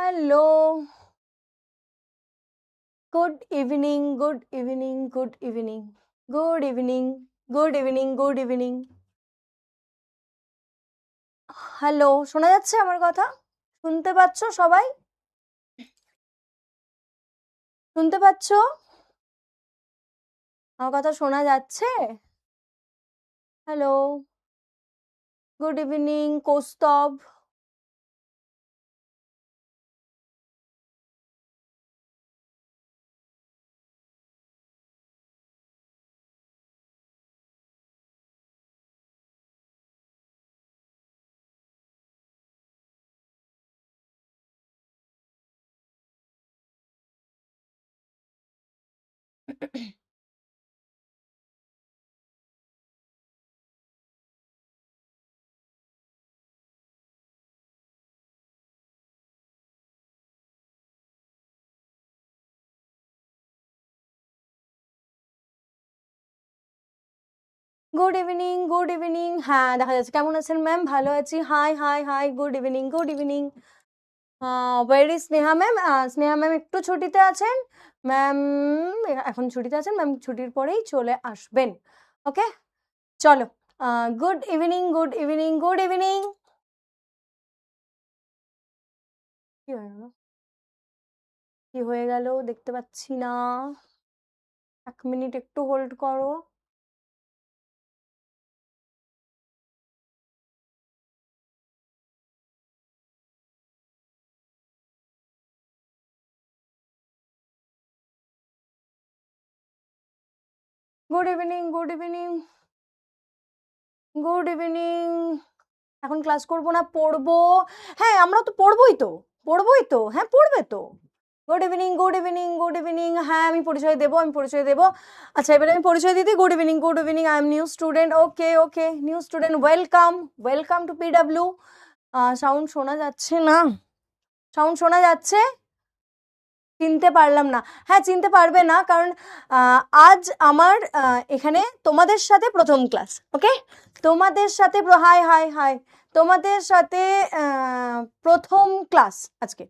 Hello. Good evening, good evening, good evening. Good evening, good evening, good evening. Hello, শোনা যাচ্ছে আমার কথা? শুনতে পাচ্ছ সবাই? শুনতে পাচ্ছ? আমার কথা শোনা যাচ্ছে? Hello, good evening Kaustav. Good evening, good evening. হ্যাঁ, দেখা যাচ্ছে। কেমন আছেন ম্যাম? ভালো আছি। High high high, good evening, good evening. ওয়ের is Sneha ma'am? Sneha ma'am একটু ছুটিতে আছেন। ম্যাম এখন ছুটিতে আছেন, ম্যাম ছুটির পরেই চলে আসবেন। ওকে, চলো। Good evening, good evening, good evening. কি হয়ে গেল? কি হয়ে গেল দেখতে পাচ্ছি না। 1 মিনিট একটু হোল্ড করো। Good evening, good evening, good evening. এখন ক্লাস করবো না, পড়বো। হ্যাঁ, আমরা তো পড়বোই তো, পড়বোই তো। হ্যাঁ, পড়বে তো। Good evening, good evening, good evening. হ্যাঁ, আমি পরিচয় দেবো, আমি পরিচয় দেবো। আচ্ছা, এবারে আমি পরিচয় দিদি। Good evening, good evening. I am new student. Okay okay, new student. Welcome, welcome to PW. Sound শোনা যাচ্ছে না? সাউন্ড শোনা যাচ্ছে? চিনতে পারলাম না। হ্যাঁ, চিনতে পারবে না, কারণ আজ আমার এখানে তোমাদের সাথে প্রথম ক্লাস। ওকে, তোমাদের সাথে হাই হাই হাই, তোমাদের সাথে প্রথম ক্লাস আজকে।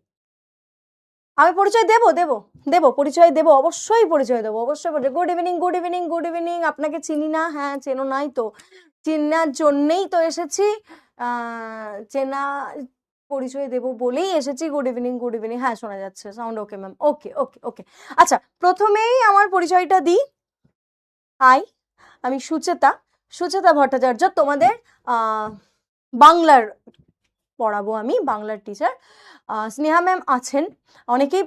আমি পরিচয় দেবো দেবো দেবো, পরিচয় দেবো, অবশ্যই পরিচয় দেবো, অবশ্যই পরিচয়। Good evening, good evening, good evening. আপনাকে চিনি না? হ্যাঁ, চেনো নাই তো? চেনার জন্যেই তো এসেছি। চেনা পরিচয় দেবো বলেই এসেছি। Good evening, good evening. হ্যাঁ, শোনা যাচ্ছে sound. Okay ma'am, okay okay ওকে। আচ্ছা, প্রথমেই আমার পরিচয়টা দিই। হাই, আমি সুচেতা, সুচেতা ভট্টাচার্য। তোমাদের বাংলার পড়াবো, আমি বাংলার টিচার। স্নেহা ম্যাম আছেন। অনেকেই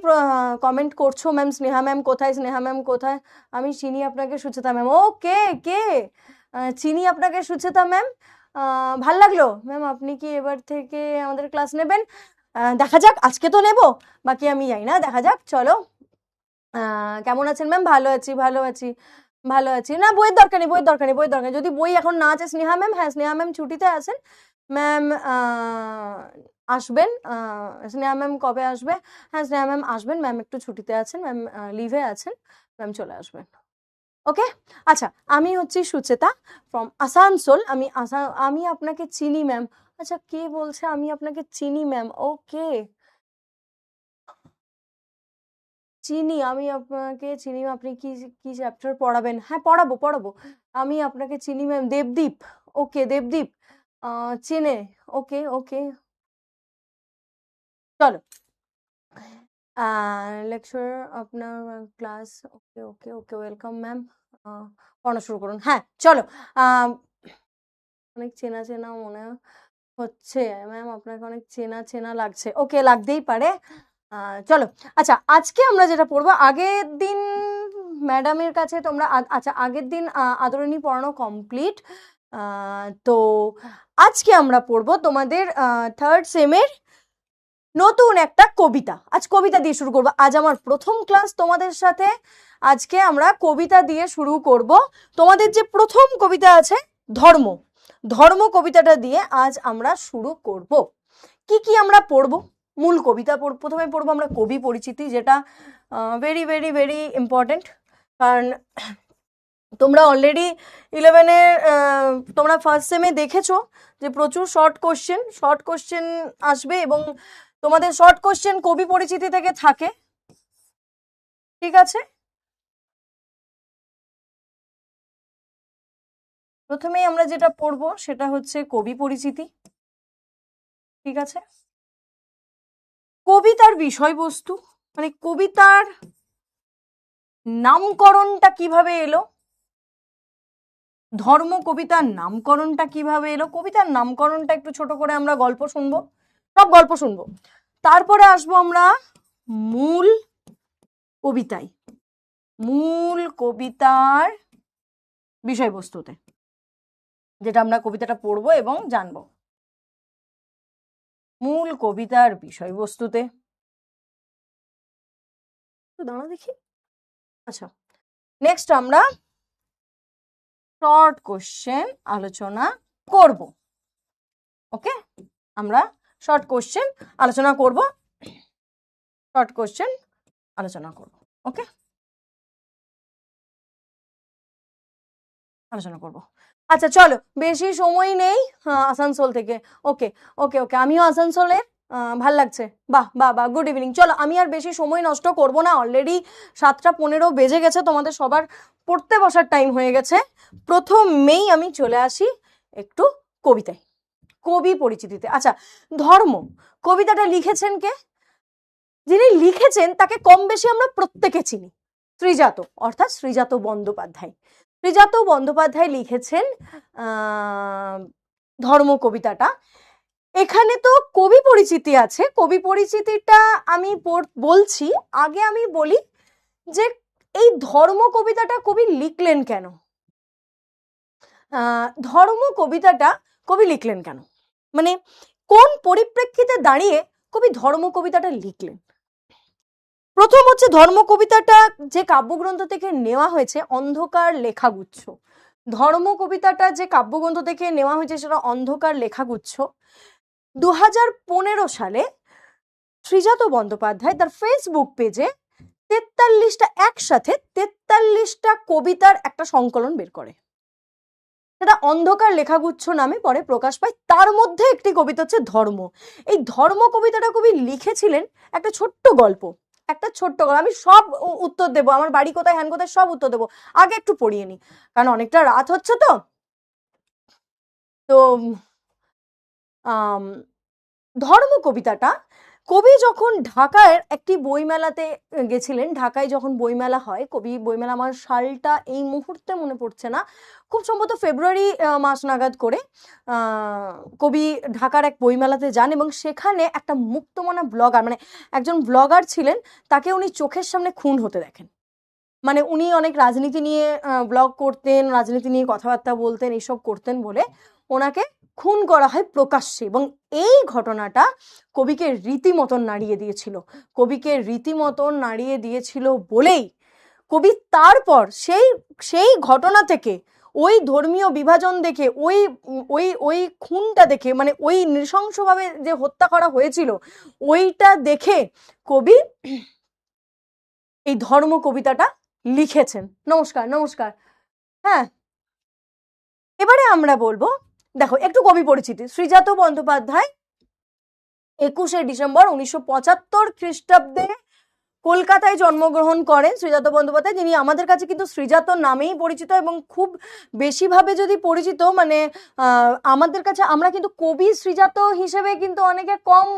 কমেন্ট করছো, ম্যাম স্নেহা ম্যাম কোথায়, স্নেহা ম্যাম কোথায়? আমি চিনি আপনাকে, সুচেতা ম্যাম। ওকে, কে চিনি আপনাকে? সুচেতা ম্যাম। ভাল লাগলো ম্যাম। আপনি কি এবার থেকে আমাদের ক্লাস নেবেন? দেখা যাক, আজকে তো নেব, বাকি আমি জানি না, দেখা যাক। চলো, কেমন আছেন ম্যাম? ভালো আছি, ভালো আছি, ভালো আছি। না, বইয়ের দরকার নেই, বইয়ের দরকার নেই, বইয়ের দরকার নেই। যদি বই এখন না আছে স্নেহা ম্যাম, হ্যাঁ স্নেহা ম্যাম ছুটিতে আছেন। ম্যাম আসবেন। স্নেহা ম্যাম কবে আসবে? হ্যাঁ, স্নেহা ম্যাম আসবেন। ম্যাম একটু ছুটিতে আছেন, ম্যাম লিভে আছেন, ম্যাম চলে আসবেন। ওকে, আচ্ছা, আমি হচ্ছি সুচেতা ফ্রম আসানসোল। আমি আপনাকে চিনি ম্যাম। আচ্ছা, কে বলছে আমি আপনাকে চিনি ম্যাম? ওকে, চিনি, আমি আপনাকে চিনি। আপনি কি কি চ্যাপ্টার পড়াবেন? হ্যাঁ, পড়াবো পড়াবো। আমি আপনাকে চিনি ম্যাম। দেবদীপ। ওকে, দেবদীপ চেনে। ওকে ওকে, চলো। লেকচার আপনার ক্লাস। ওকে ওকে ওকে, ওয়েলকাম ম্যাম। পড়ানো শুরু করুন। হ্যাঁ, চলো। অনেক চেনা চেনা মনে হচ্ছে ম্যাম, আপনাকে অনেক চেনা চেনা লাগছে। ওকে, লাগতেই পারে। চলো, আচ্ছা, আজকে আমরা যেটা পড়বো, আগের দিন ম্যাডামের কাছে তোমরা আচ্ছা, আগের দিন আদরণী পড়ানো কমপ্লিট। তো আজকে আমরা পড়বো তোমাদের থার্ড সেমের নতুন একটা কবিতা। আজ কবিতা দিয়ে শুরু করবো। আজ আমার প্রথম ক্লাস তোমাদের সাথে। আজকে আমরা কবিতা দিয়ে শুরু করব। তোমাদের যে প্রথম কবিতা আছে ধর্ম, ধর্ম কবিতাটা দিয়ে আজ আমরা শুরু করব। কি কি আমরা পড়ব? মূল কবিতা প্রথমে পড়বো আমরা কবি পরিচিতি, যেটা ভেরি ভেরি ভেরি ইম্পর্টেন্ট। কারণ তোমরা অলরেডি 11-এ তোমরা ফার্স্ট সেমে দেখেছো যে প্রচুর শর্ট কোশ্চেন আসবে, এবং তোমাদের শর্ট কোশ্চেন কবি পরিচিতি থেকে থাকে, ঠিক আছে? প্রথমেই আমরা যেটা পড়বো সেটা হচ্ছে কবি পরিচিতি, ঠিক আছে? কবিতার বিষয়বস্তু, মানে কবিতার নামকরণটা কিভাবে এলো, ধর্ম কবিতার নামকরণটা কিভাবে এলো, কবিতার নামকরণটা একটু ছোট করে আমরা গল্প শুনবো, সব গল্প শুনবো। তারপরে আসবো আমরা মূল কবিতায়, মূল কবিতার বিষয়বস্তুতে, যেটা আমরা কবিতাটা পড়বো এবং জানবো। মূল কবিতার বিষয়বস্তুতে দাঁড়া দেখি। আচ্ছা, নেক্সট আমরা শর্ট কোশ্চেন আলোচনা করব। ওকে, আমরা শর্ট কোশ্চেন আলোচনা করব, শর্ট কোশ্চেন আলোচনা করব। ওকে, আলোচনা করব। আচ্ছা চলো, বেশি সময় নেই। আসানসোল থেকে, ওকে ওকে ওকে, আমিও আসানসোলের। ভাল লাগছে, বাহ বাহ বাহ, গুড ইভিনিং। চলো, আমি আর বেশি সময় নষ্ট করব না, অলরেডি 7:15 বেজে গেছে, তোমাদের সবার পড়তে বসার টাইম হয়ে গেছে। প্রথমেই আমি চলে আসি একটু কবিতায়, কবি পরিচিতিতে। আচ্ছা, ধর্ম কবিতাটা লিখেছেন কে? যিনি লিখেছেন তাকে কম বেশি আমরা প্রত্যেকে চিনি, শ্রীজাত, অর্থাৎ শ্রীজাত বন্দ্যোপাধ্যায়। শ্রীজাত বন্দ্যোপাধ্যায় লিখেছেন ধর্ম কবিতাটা। এখানে তো কবি পরিচিতি আছে, কবি পরিচিতিটা আমি বলছি, আগে আমি বলি যে এই ধর্ম কবিতাটা কবি লিখলেন কেন, ধর্ম কবিতাটা কবি লিখলেন কেন, মানে কোন পরিপ্রেক্ষিতে দাঁড়িয়ে কবি ধর্ম কবিতাটা লিখলেন। প্রথম হচ্ছে, ধর্ম কবিতাটা যে কাব্যগ্রন্থ থেকে নেওয়া হয়েছে অন্ধকার লেখাগুচ্ছ, ধর্ম কবিতাটা যে কাব্যগ্রন্থ থেকে নেওয়া হয়েছে সেটা অন্ধকার লেখাগুচ্ছ। 2015 সালে শ্রীজাত বন্দ্যোপাধ্যায় তার ফেসবুক পেজে 43টা একসাথে 43টা কবিতার একটা সংকলন বের করে, সেটা অন্ধকার লেখাগুচ্ছ নামে পরে প্রকাশ পায়। তার মধ্যে একটি কবিতা হচ্ছে ধর্ম। এই ধর্ম কবিতাটা কবি লিখেছিলেন একটা ছোট্ট গল্প, একটা ছোট্ট গল্প। আমি সব উত্তর দেবো, আমার বাড়ি কোথায়, হ্যান কোথায়, সব উত্তর দেবো। আগে একটু পড়িয়ে নি, কারণ অনেকটা রাত হচ্ছে। তো ধর্ম কবিতাটা কবি যখন ঢাকার একটি বইমেলাতে গেছিলেন, ঢাকায় যখন বইমেলা হয়, কবি বইমেলা, আমার সালটা এই মুহূর্তে মনে পড়ছে না, খুব সম্ভবত ফেব্রুয়ারি মাস নাগাদ করে কবি ঢাকার এক বইমেলাতে যান এবং সেখানে একটা মুক্তমনা ব্লগার, মানে একজন ব্লগার ছিলেন, তাকে উনি চোখের সামনে খুন হতে দেখেন। মানে উনি অনেক রাজনীতি নিয়ে ব্লগ করতেন, রাজনীতি নিয়ে কথাবার্তা বলতেন, এইসব করতেন বলে ওনাকে খুন করা হয় প্রকাশ্যে। এবং এই ঘটনাটা কবিকে রীতিমতন নাড়িয়ে দিয়েছিল, কবিকে রীতিমতন নাড়িয়ে দিয়েছিল বলেই কবি তারপর সেই ঘটনা থেকে, ওই ধর্মীয় বিভাজন দেখে, ওই ওই ওই খুনটা দেখে, মানে ওই নৃশংসভাবে যে হত্যা করা হয়েছিল ওইটা দেখে কবি এই ধর্ম কবিতাটা লিখেছেন। নমস্কার নমস্কার। হ্যাঁ, এবারে আমরা বলবো, দেখো একটু কবি পরিচিতি। শ্রীজাত বন্দ্যোপাধ্যায় 21শে ডিসেম্বর 1975 খ্রিস্টাব্দে কলকাতায় জন্মগ্রহণ করেন। শ্রীজাত বন্দ্যোপাধ্যায়, যিনি আমাদের কাছে কিন্তু শ্রীজাত নামেই পরিচিত এবং খুব বেশিভাবে যদি পরিচিত, মানে আমাদের কাছে আমরা কিন্তু কবি শ্রীজাত হিসেবে কিন্তু অনেকে কম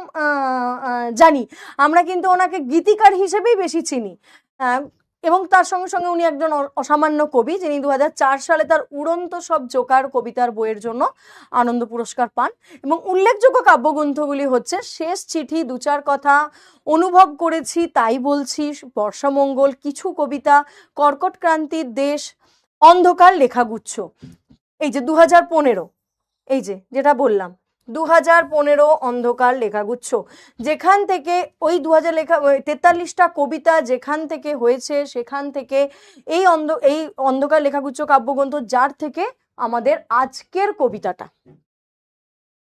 জানি, আমরা কিন্তু ওনাকে গীতিকার হিসেবেই বেশি চিনি। এবং তার সঙ্গে সঙ্গে উনি একজন অসামান্য কবি, যিনি 2004 সালে তার উড়ন্ত সব জোকার কবিতার বইয়ের জন্য আনন্দ পুরস্কার পান। এবং উল্লেখযোগ্য কাব্যগ্রন্থগুলি হচ্ছে শেষ চিঠি, দু চার কথা, অনুভব করেছি তাই বলছি, বর্ষামঙ্গল, কিছু কবিতা, কর্কট ক্রান্তির দেশ, অন্ধকার লেখাগুচ্ছ। এই যে 2015, এই যে যেটা বললাম 2015 অন্ধকার লেখাগুচ্ছ, যেখান থেকে ওই 43টা কবিতা যেখান থেকে হয়েছে, সেখান থেকে এই অন্ধকার লেখাগুচ্ছ কাব্যগ্রন্থ, যার থেকে আমাদের আজকের কবিতাটা,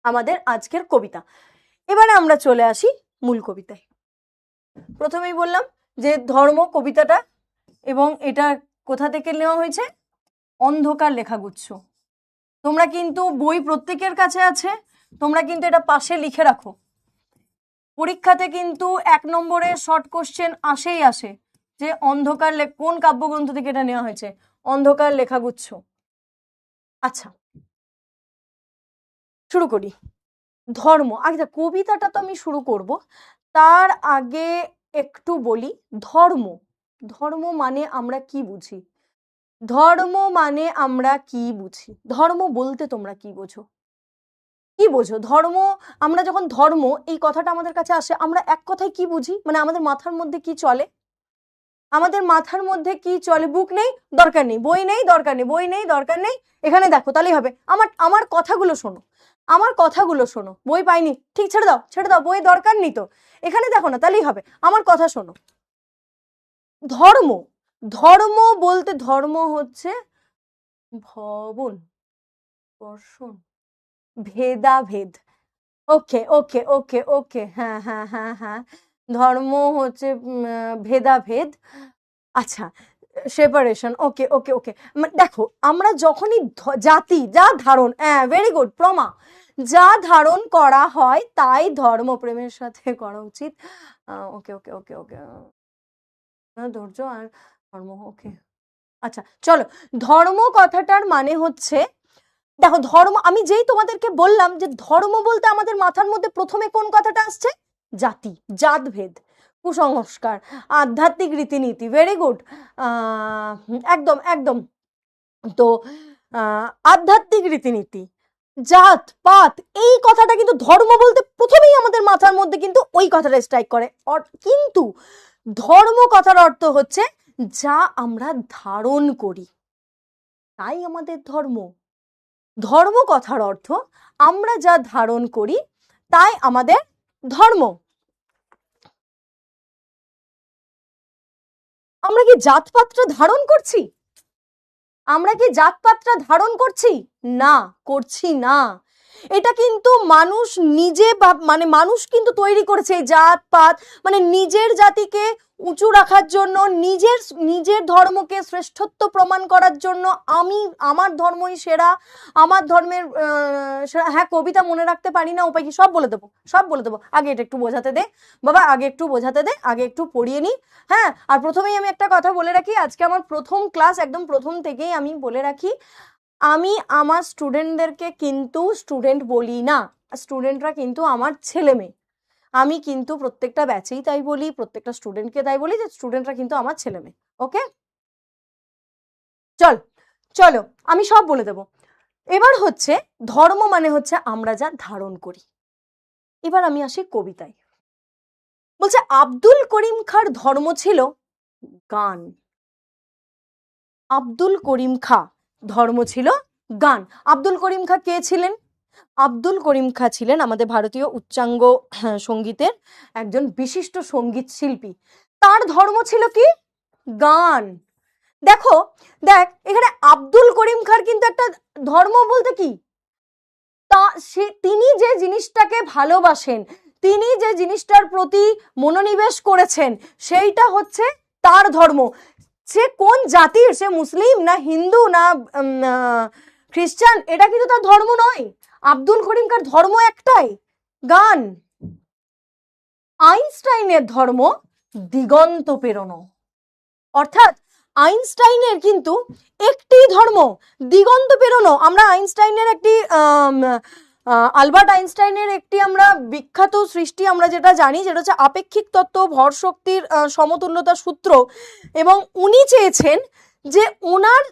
আমাদের আজকের কবিতা। এবারে আমরা চলে আসি মূল কবিতায়। প্রথমেই বললাম যে ধর্ম কবিতাটা, এবং এটা কোথা থেকে নেওয়া হয়েছে, অন্ধকার লেখাগুচ্ছ। তোমরা কিন্তু বই প্রত্যেকের কাছে আছে, তোমরা কিন্তু এটা পাশে লিখে রাখো। পরীক্ষাতে কিন্তু 1 নম্বরে শর্ট কোশ্চেন আসেই আসে, যে অন্ধকার কোন কাব্যগ্রন্থ থেকে এটা নেওয়া হয়েছে, অন্ধকার লেখাগুচ্ছ। আচ্ছা শুরু করি। ধর্ম, আচ্ছা কবিতাটা তো আমি শুরু করব, তার আগে একটু বলি ধর্ম। ধর্ম মানে আমরা কি বুঝি? ধর্ম মানে আমরা কি বুঝি? ধর্ম বলতে তোমরা কি বোঝো? কি বোঝো ধর্ম? আমরা যখন ধর্ম এই কথাটা আমাদের কাছে আসে, আমরা এক কথায় কি বুঝি? মানে আমাদের মাথার মধ্যে কি চলে? আমাদের মাথার মধ্যে কি চলে? বুক নেই দরকার নেই, বই নেই দরকার নেই, বই নেই দরকার নেই, এখানে দেখো তাহলেই হবে। আমার আমার কথাগুলো শোনো, আমার কথাগুলো শোনো। বই পাইনি, ঠিক, ছেড়ে দাও ছেড়ে দাও, বই দরকার নেই তো, এখানে দেখো না তাহলেই হবে। আমার কথা শোনো। ধর্ম, ধর্ম বলতে ধর্ম হচ্ছে ভবন দর্শন ভেদাভেদ। ওকে ওকে ওকে ওকে, হ্যাঁ হ্যাঁ হ্যাঁ হ্যাঁ, ধর্ম হচ্ছে ভেদাভেদ। আচ্ছা সেপারেশন, ওকে ওকে ওকে। দেখো আমরা যখনই জাতি যা ধারণ, হ্যাঁ ভেরি গুড প্রমা, যা ধারণ করা হয় তাই ধর্মপ্রেমের সাথে করা উচিত। ওকে ওকে ওকে ওকে, ধৈর্য আর ধর্ম, ওকে। আচ্ছা চলো, ধর্ম কথাটার মানে হচ্ছে, দেখো ধর্ম, আমি যেই তোমাদেরকে বললাম যে ধর্ম বলতে আমাদের মাথার মধ্যে প্রথমে কোন কথাটা আসছে? জাতি, জাতভেদ, কুসংস্কার, আধ্যাত্মিক রীতিনীতি, ভেরি গুড, একদম একদম। তো আধ্যাত্মিক রীতিনীতি, জাত পাত, এই কথাটা কিন্তু ধর্ম বলতে প্রথমেই আমাদের মাথার মধ্যে কিন্তু ওই কথাটা স্ট্রাইক করে। কিন্তু ধর্ম কথার অর্থ হচ্ছে যা আমরা ধারণ করি, তাই আমাদের ধর্ম। ধর্ম কথার অর্থ আমরা যা ধারণ করি তাই আমাদের ধর্ম। আমরা কি জাতপাতটা ধারণ করছি? আমরা কি জাতপাতটা ধারণ করছি? না, করছি না। এটা কিন্তু মানুষ নিজে, মানে মানুষ কিন্তু তৈরি করেছে এই জাতপাত, মানে নিজের জাতিকে উঁচু রাখার জন্য, নিজের নিজের ধর্মকে শ্রেষ্ঠত্ব প্রমাণ করার জন্য। আমি আমার ধর্মই সেরা, আমার ধর্মের হ্যাঁ কবিতা মনে রাখতে পারি না, উপায় কি? সব বলে দেবো, সব বলে দেবো। আগে এটা একটু বোঝাতে দে বাবা, আগে একটু বোঝাতে দে, আগে একটু পড়িয়ে নি। হ্যাঁ, আর প্রথমেই আমি একটা কথা বলে রাখি, আজকে আমার প্রথম ক্লাস, একদম প্রথম থেকেই আমি বলে রাখি, আমি আমার স্টুডেন্টদেরকে কিন্তু স্টুডেন্ট বলি না, স্টুডেন্টরা কিন্তু আমার ছেলে মেয়ে। আমি কিন্তু প্রত্যেকটা ব্যাচেই তাই বলি, প্রত্যেকটা স্টুডেন্টকে তাই বলি যে স্টুডেন্টরা কিন্তু আমার ছেলে মেয়ে। ওকে চল, চলো আমি সব বলে দেব। এবার হচ্ছে ধর্ম মানে হচ্ছে আমরা যা ধারণ করি। এবার আমি আসি কবিতায়। বলছে আব্দুল করিম খাঁর ধর্ম ছিল গান। আব্দুল করিম খাঁ ধর্ম ছিল গান। আব্দুল করিম খাঁ কে ছিলেন? আব্দুল করিম খাঁ ছিলেন আমাদের ভারতীয় উচ্চাঙ্গ সঙ্গীতের একজন বিশিষ্ট সঙ্গীত শিল্পী। তার ধর্ম ছিল কি? গান। দেখো দেখ এখানে আব্দুল করিম খাঁর কিন্তু একটা ধর্ম বলতে কি, তা তিনি যে জিনিসটাকে ভালোবাসেন, তিনি যে জিনিসটার প্রতি মনোনিবেশ করেছেন, সেইটা হচ্ছে তার ধর্ম। সে কোন জাতির, সে মুসলিম না হিন্দু না খ্রিস্টান, এটা কিন্তু তার ধর্ম নয়। আব্দুল করিম খাঁর ধর্ম একটাই, গান। আইনস্টাইনের ধর্ম দিগন্ত পেরোনো, অর্থাৎ আইনস্টাইনের কিন্তু একটি ধর্ম, দিগন্ত পেরোনো। আমরা আইনস্টাইনের একটি আলবার্ট আইনস্টাইনের একটি আমরা বিখ্যাত সৃষ্টি আমরা যেটা জানি, যেটা হচ্ছে আপেক্ষিক তত্ত্ব, ভর শক্তির সমতুল্যতা সূত্র। এবং উনি চেয়েছেন যে ওনার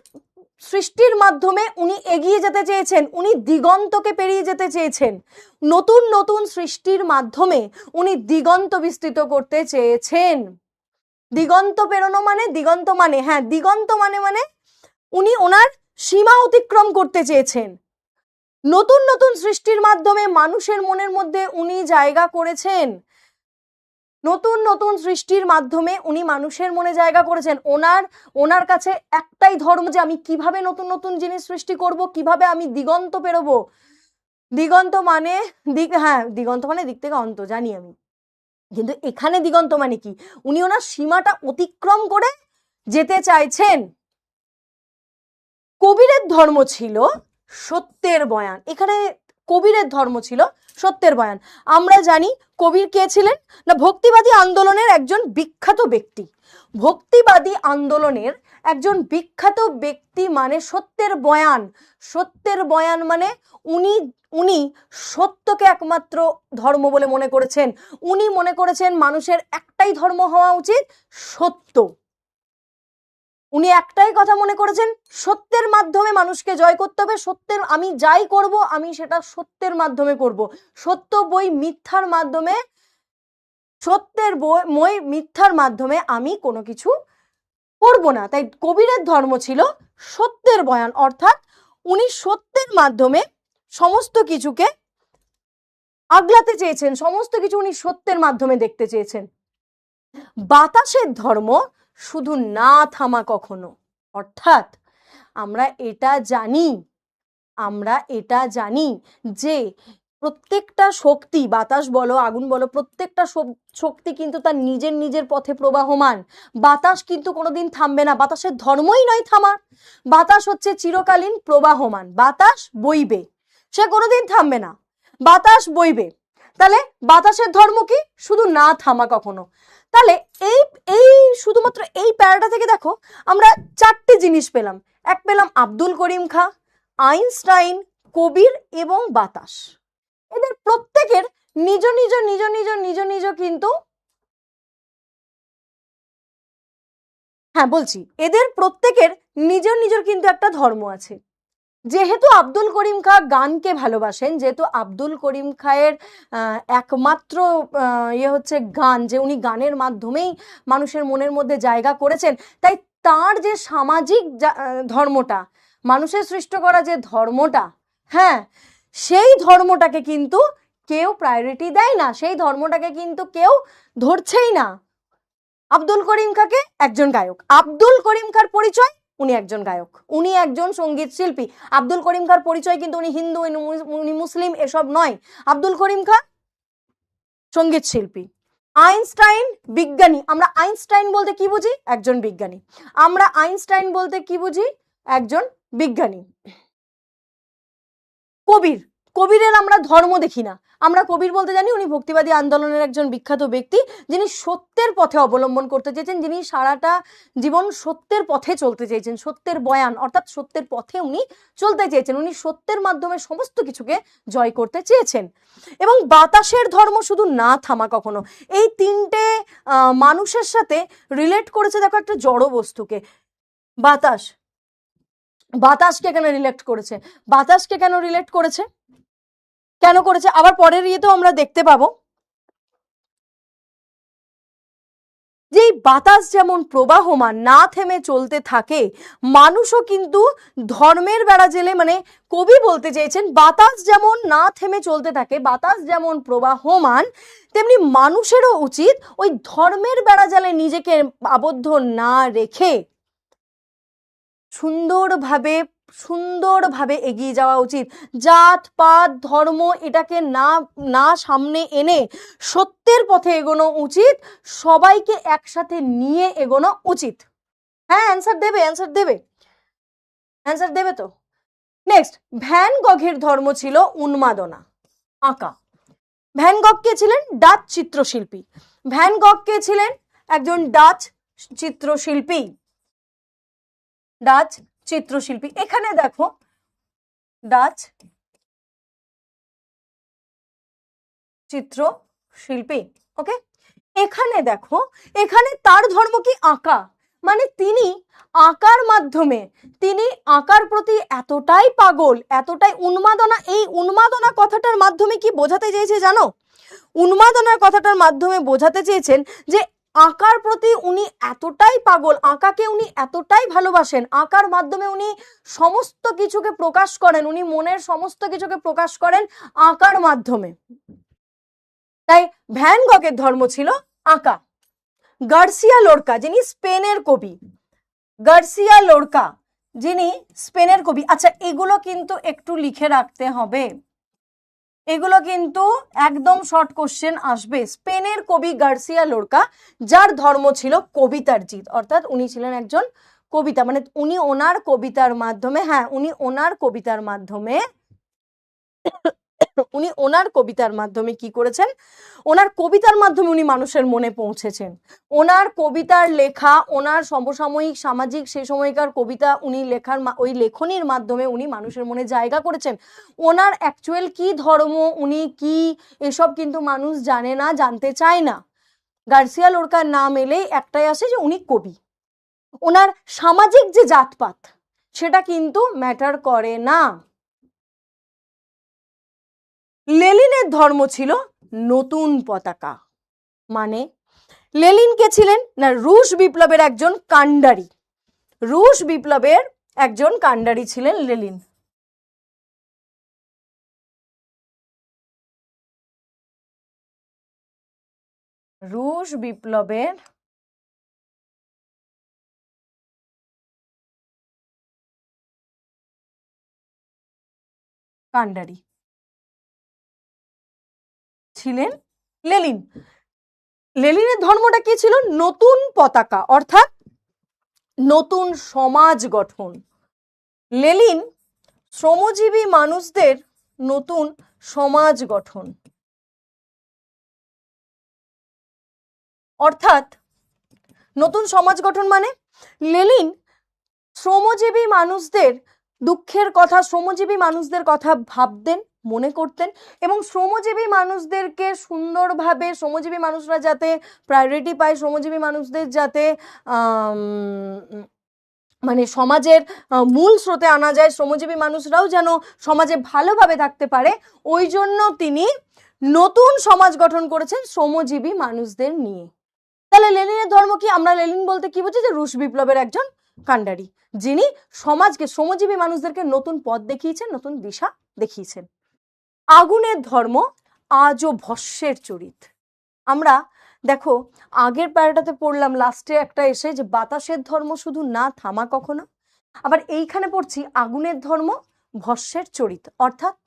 সৃষ্টির মাধ্যমে উনি এগিয়ে যেতে চেয়েছেন, উনি দিগন্তকে পেরিয়ে যেতে চেয়েছেন। নতুন নতুন সৃষ্টির মাধ্যমে উনি দিগন্ত বিস্তৃত করতে চেয়েছেন। দিগন্ত পেরোনো মানে, দিগন্ত মানে, হ্যাঁ দিগন্ত মানে মানে উনি ওনার সীমা অতিক্রম করতে চেয়েছেন। নতুন নতুন সৃষ্টির মাধ্যমে মানুষের মনের মধ্যে উনি জায়গা করেছেন। নতুন নতুন সৃষ্টির মাধ্যমে উনি মানুষের মনে জায়গা করেছেন। ওনার কাছে একটাই ধর্ম যে আমি কিভাবে নতুন নতুন জিনিস সৃষ্টি করব, কিভাবে আমি দিগন্ত পেরোবো। দিগন্ত মানে দিক, হ্যাঁ দিগন্ত মানে দিক থেকে অন্ত, জানি আমি, কিন্তু এখানে দিগন্ত মানে কি, উনি ওনার সীমাটা অতিক্রম করে যেতে চাইছেন। কবিরের ধর্ম ছিল সত্যের বয়ান। এখানে কবিরের ধর্ম ছিল সত্যের বয়ান। আমরা জানি কবির কে ছিলেন না ভক্তিবাদী আন্দোলনের একজন বিখ্যাত ব্যক্তি। ভক্তিবাদী আন্দোলনের একজন বিখ্যাত ব্যক্তি মানে সত্যের বয়ান। সত্যের বয়ান মানে উনি উনি সত্যকে একমাত্র ধর্ম বলে মনে করেছেন। উনি মনে করেছেন মানুষের একটাই ধর্ম হওয়া উচিত, সত্য। উনি একটাই কথা মনে করেছেন, সত্যের মাধ্যমে মানুষকে জয় করতে হবে। সত্যের, আমি যাই করব আমি সেটা সত্যের মাধ্যমে করব। সত্য বই মিথ্যার মাধ্যমে, সত্যের বই মিথ্যার মাধ্যমে আমি কোনো কিছু করব না। তাই কবিরের ধর্ম ছিল সত্যের বয়ান, অর্থাৎ উনি সত্যের মাধ্যমে সমস্ত কিছুকে আগলাতে চেয়েছেন, সমস্ত কিছু উনি সত্যের মাধ্যমে দেখতে চেয়েছেন। বাতাসের ধর্ম শুধু না থামা কখনো, অর্থাৎ আমরা এটা জানি যে প্রত্যেকটা শক্তি, বাতাস বলো আগুন বলো, প্রত্যেকটা শক্তি কিন্তু তার নিজের নিজের পথে প্রবাহমান। বাতাস কিন্তু কোনোদিন থামবে না, বাতাসের ধর্মই নয় থামার। বাতাস হচ্ছে চিরকালীন প্রবাহমান, বাতাস বইবে, সে কোনোদিন থামবে না, বাতাস বইবে। তাহলে বাতাসের ধর্ম কি? শুধু না থামা কখনো। তাহলে এই এই শুধুমাত্র এই প্যারাটা থেকে দেখো আমরা চারটি জিনিস পেলাম। এক পেলাম আব্দুল করিম খাঁ, আইনস্টাইন, কবির এবং বাতাস। এদের প্রত্যেকের নিজ নিজ নিজ নিজ নিজ নিজ কিন্তু, হ্যাঁ বলছি, এদের প্রত্যেকের নিজ নিজের কিন্তু একটা ধর্ম আছে। যেহেতু আব্দুল করিম খাঁ গানকে ভালোবাসেন, যেহেতু আব্দুল করিম খাঁয়ের একমাত্র হচ্ছে গান, যে উনি গানের মাধ্যমেই মানুষের মনের মধ্যে জায়গা করেছেন, তাই তার যে সামাজিক ধর্মটা, মানুষের সৃষ্ট করা যে ধর্মটা, হ্যাঁ সেই ধর্মটাকে কিন্তু কেউ প্রায়োরিটি দেয় না, সেই ধর্মটাকে কিন্তু কেউ ধরছেই না। আব্দুল করিম খাঁকে একজন গায়ক, আব্দুল করিম খাঁর পরিচয় উনি একজন গায়ক, উনি একজন সঙ্গীত শিল্পী। আব্দুল করিম খাঁর পরিচয় কিন্তু উনি হিন্দু, উনি মুসলিম এসব নয়। আব্দুল করিম খাঁ সঙ্গীত শিল্পী। আইনস্টাইন বিজ্ঞানী। আমরা আইনস্টাইন বলতে কি বুঝি? একজন বিজ্ঞানী। আমরা আইনস্টাইন বলতে কি বুঝি? একজন বিজ্ঞানী। কবির, কবিরের আমরা ধর্ম দেখি না, আমরা কবির বলতে জানি উনি ভক্তিবাদী আন্দোলনের একজন বিখ্যাত ব্যক্তি, যিনি সত্যের পথে অবলম্বন করতে চেয়েছেন, যিনি সারাটা জীবন সত্যের পথে চলতে চেয়েছেন, সত্যের বয়ান অর্থাৎ সত্যের পথে উনি চলতে চেয়েছেন, উনি সত্যের মাধ্যমে সমস্ত কিছুকে জয় করতে চেয়েছেন। এবং বাতাসের ধর্ম শুধু না থামা কখনো। এই তিনটে মানুষের সাথে রিলেট করেছে দেখো একটা জড় বস্তুকে। বাতাস, বাতাসকে কেন রিলেট করেছে? বাতাসকে কেন রিলেট করেছে, কেন করেছে আবার পরের ইয়েতেও আমরা দেখতে পাবো। যে বাতাস যেমন প্রবাহমান না থেমে চলতে থাকে, মানুষও কিন্তু ধর্মের বেড়া জেলে, মানে কবি বলতে চেয়েছেন বাতাস যেমন না থেমে চলতে থাকে, বাতাস যেমন প্রবাহমান, তেমনি মানুষেরও উচিত ওই ধর্মের বেড়া জালে নিজেকে আবদ্ধ না রেখে সুন্দরভাবে এগিয়ে যাওয়া উচিত। জাত পাত ধর্ম এটাকে না সামনে এনে সত্যের পথে এগোনো উচিত, সবাইকে একসাথে নিয়ে এগোনো উচিত। হ্যাঁ অ্যান্সার দেবে, অ্যান্সার দেবে, অ্যান্সার দেবে তো। নেক্সট, ভ্যান গঘের ধর্ম ছিল উন্মাদনা, আঁকা। ভ্যান গঘ কে ছিলেন? ডাচ চিত্রশিল্পী। ভ্যান গঘ কে ছিলেন? একজন ডাচ চিত্রশিল্পী, ডাচ চিত্রশিল্পী। এখানে দেখো ডাচ চিত্রশিল্পী, ওকে। এখানে দেখো, এখানে তার ধর্ম কি? আঁকা। মানে তিনি আঁকার মাধ্যমে, তিনি আঁকার প্রতি এতটাই পাগল, এতটাই উন্মাদনা। এই উন্মাদনা কথাটার মাধ্যমে কি বোঝাতে চেয়েছে জানো? উন্মাদনার কথাটার মাধ্যমে বোঝাতে চেয়েছেন যে আঁকার প্রতি উনি এতটাই পাগল, আঁকাকে উনি এতটাই ভালোবাসেন, আঁকার মাধ্যমে উনি সমস্ত কিছুকে প্রকাশ করেন, উনি মনের সমস্ত কিছুকে প্রকাশ করেন আঁকার মাধ্যমে। তাই ভ্যান গঘের ধর্ম ছিল আঁকা। গার্সিয়া লোরকা, যিনি স্পেনের কবি, গার্সিয়া লোরকা যিনি স্পেনের কবি। আচ্ছা এগুলো কিন্তু একটু লিখে রাখতে হবে, এগুলো কিন্তু একদম শর্ট কোশ্চেন আসবে। স্পেনের কবি গার্সিয়া লোরকা, যার ধর্ম ছিল কবিতার জিত, অর্থাৎ উনি ছিলেন একজন কবিতা, মানে উনি ওনার কবিতার মাধ্যমে, হ্যাঁ উনি ওনার কবিতার মাধ্যমে উনি ওনার কবিতার মাধ্যমে কি করেছেন, ওনার কবিতার মাধ্যমে উনি মানুষের মনে পৌঁছেছেন। ওনার কবিতার লেখা, ওনার সমসাময়িক সামাজিক সে সময়কার কবিতা উনি লেখার ওই লেখনীর মাধ্যমে উনি মানুষের মনে জায়গা করেছেন। ওনার অ্যাকচুয়াল কি ধর্ম, উনি কি, এসব কিন্তু মানুষ জানে না, জানতে চায় না। গার্সিয়া লোরকার নাম এলেই একটাই আসে যে উনি কবি। ওনার সামাজিক যে জাতপাত সেটা কিন্তু ম্যাটার করে না। লেনিনের ধর্ম ছিল নতুন পতাকা। মানে লেনিন কে ছিলেন না, রুশ বিপ্লবের একজন কাণ্ডারি। রুশ বিপ্লবের একজন কাণ্ডারি ছিলেন লেনিন। রুশ বিপ্লবের কাণ্ডারি ছিলেন লেনিন। লেনিনের ধর্মটা কি ছিল, নতুন পতাকা, অর্থাৎ নতুন সমাজ গঠন। লেনিন শ্রমজীবী মানুষদের নতুন সমাজ গঠন, অর্থাৎ নতুন সমাজ গঠন মানে লেনিন শ্রমজীবী মানুষদের দুঃখের কথা, শ্রমজীবী মানুষদের কথা ভাবতেন, মনে করতেন, এবং শ্রমজীবী মানুষদেরকে সুন্দরভাবে, শ্রমজীবী মানুষরা যাতে প্রায়োরিটি পায়, শ্রমজীবী মানুষদের যাতে মানে সমাজের মূল স্রোতে আনা যায়, শ্রমজীবী মানুষরাও যেন সমাজে ভালোভাবে থাকতে পারে, ওই জন্য তিনি নতুন সমাজ গঠন করেছেন শ্রমজীবী মানুষদের নিয়ে। তাহলে লেনিনের ধর্ম কি? আমরা লেনিন বলতে কি বুঝি, যে রুশ বিপ্লবের একজন কাণ্ডারি, যিনি সমাজকে, শ্রমজীবী মানুষদেরকে নতুন পথ দেখিয়েছেন, নতুন দিশা দেখিয়েছেন। আগুনের ধর্ম আজও ভস্যের চরিত। আমরা দেখো আগের প্যারাটাতে পড়লাম লাস্টে একটা এসে যে বাতাসের ধর্ম শুধু না থামা কখনো, আবার এইখানে পড়ছি আগুনের ধর্ম ভস্যের চরিত। অর্থাৎ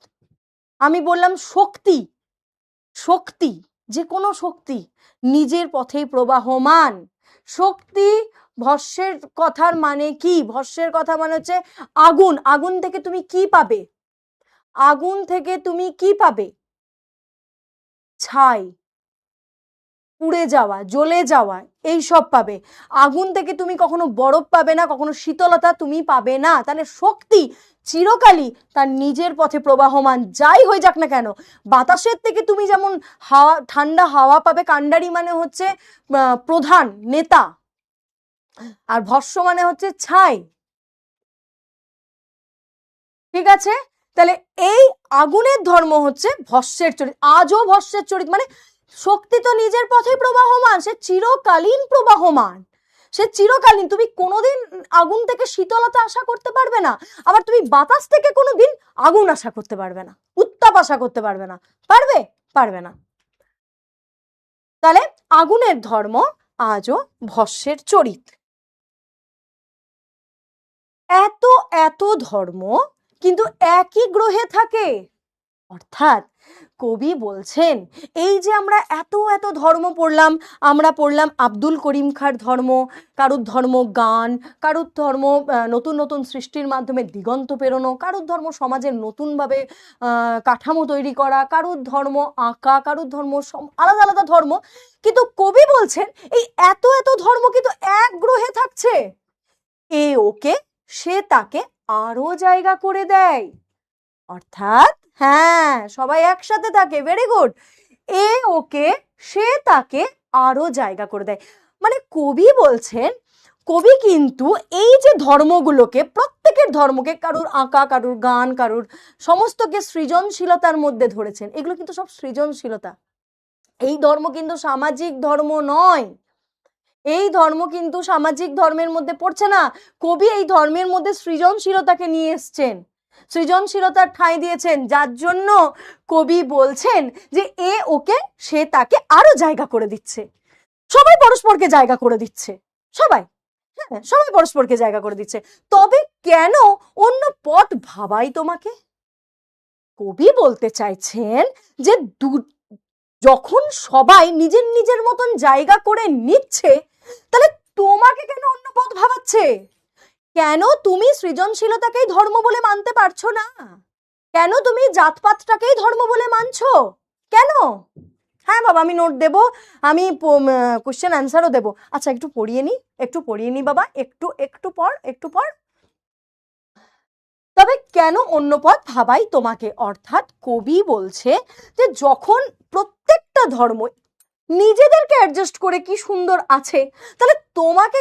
আমি বললাম শক্তি, শক্তি যে কোনো শক্তি নিজের পথেই প্রবাহমান। শক্তি ভস্যের কথার মানে কি? ভস্যের কথা মানে হচ্ছে আগুন। আগুন থেকে তুমি কি পাবে? আগুন থেকে তুমি কি পাবে? ছাই, পুড়ে যাওয়া, জ্বলে যাওয়া, এই সব পাবে। আগুন থেকে তুমি কখনো বরফ পাবে না, কখনো শীতলতা তুমি পাবে না। তাহলে শক্তি চিরকালই তার নিজের পথে প্রবাহমান, যাই হয়ে যাক না কেন। বাতাসের থেকে তুমি যেমন হাওয়া, ঠান্ডা হাওয়া পাবে, কাণ্ডারি মানে হচ্ছে প্রধান নেতা, আর ভস্য মানে হচ্ছে ছাই। ঠিক আছে, তাহলে এই আগুনের ধর্ম হচ্ছে ভস্যের চরিত। আজও ভস্যের চরিত মানে শক্তি তো নিজের পথে প্রবাহমান, সে চিরকালীন প্রবাহমান, সে চিরকালীন। তুমি কোনোদিন আগুন থেকে শীতলতা আশা করতে পারবে না, আবার তুমি বাতাস থেকে কোনোদিন আগুন আশা করতে পারবে না, উত্তাপ আশা করতে পারবে না। পারবে? পারবে না। তাহলে আগুনের ধর্ম আজও ভস্যের চরিত। এত এত ধর্ম কিন্তু একই গ্রহে থাকে। অর্থাৎ কবি বলছেন এই যে আমরা এত এত ধর্ম পড়লাম, আমরা পড়লাম আব্দুল করিম খাঁর ধর্ম, কারুর ধর্ম গান, কারুর ধর্ম নতুন নতুন সৃষ্টির মাধ্যমে দিগন্ত পেরোনো, কারুর ধর্ম সমাজের নতুনভাবে কাঠামো তৈরি করা, কারুর ধর্ম আঁকা, কারুর ধর্ম আলাদা আলাদা ধর্ম। কিন্তু কবি বলছেন এই এত এত ধর্ম কিন্তু এক গ্রহে থাকছে। এ ওকে, সে তাকে আরো জায়গা করে দেয়। অর্থাৎ হ্যাঁ, সবাই একসাথে থাকে, ভেরি গুড। এ ওকে, সে তাকে আরো জায়গা করে দেয়। মানে কবি বলছেন, কবি কিন্তু এই যে ধর্মগুলোকে, প্রত্যেকের ধর্মকে, কারুর আঁকা, কারুর গান, কারুর সমস্তকে সৃজনশীলতার মধ্যে ধরেছেন। এগুলো কিন্তু সব সৃজনশীলতা। এই ধর্ম কিন্তু সামাজিক ধর্ম নয়, এই ধর্ম কিন্তু সামাজিক ধর্মের মধ্যে পড়ছে না। কবি এই ধর্মের মধ্যে সৃজনশীলতাকে নিয়ে এসছেন, সৃজনশীলতার ঠাঁই দিয়েছেন, যার জন্য কবি বলছেন যে এ ওকে, সে তাকে আরো জায়গা করে দিচ্ছে। সবাই পরস্পরকে জায়গা করে দিচ্ছে, সবাই, হ্যাঁ সবাই পরস্পরকে জায়গা করে দিচ্ছে। তবে কেন অন্য পথ ভাবাই তোমাকে? কবি বলতে চাইছেন যে যখন সবাই নিজের নিজের মতন জায়গা করে নিচ্ছে, তাহলে তোমাকে কেন অন্য পথ ভাবাচ্ছে? কেন তুমি সৃজনশীলতাকেই ধর্ম বলে মানতে পারছো না? কেন তুমি জাতপাতটাকেই ধর্ম বলে মানছো? কেন? হ্যাঁ বাবা, আমি নোট দেবো, আমি কোশ্চেন অ্যান্সারও দেবো। আচ্ছা একটু পড়িয়ে নি বাবা, একটু পড়। তবে কেন অন্য পথ ভাবাই তোমাকে? অর্থাৎ কবি বলছে যে যখন প্রত্যেকটা ধর্ম নিজেদেরকে অ্যাডজাস্ট করে কি সুন্দর আছে, তাহলে তোমাকে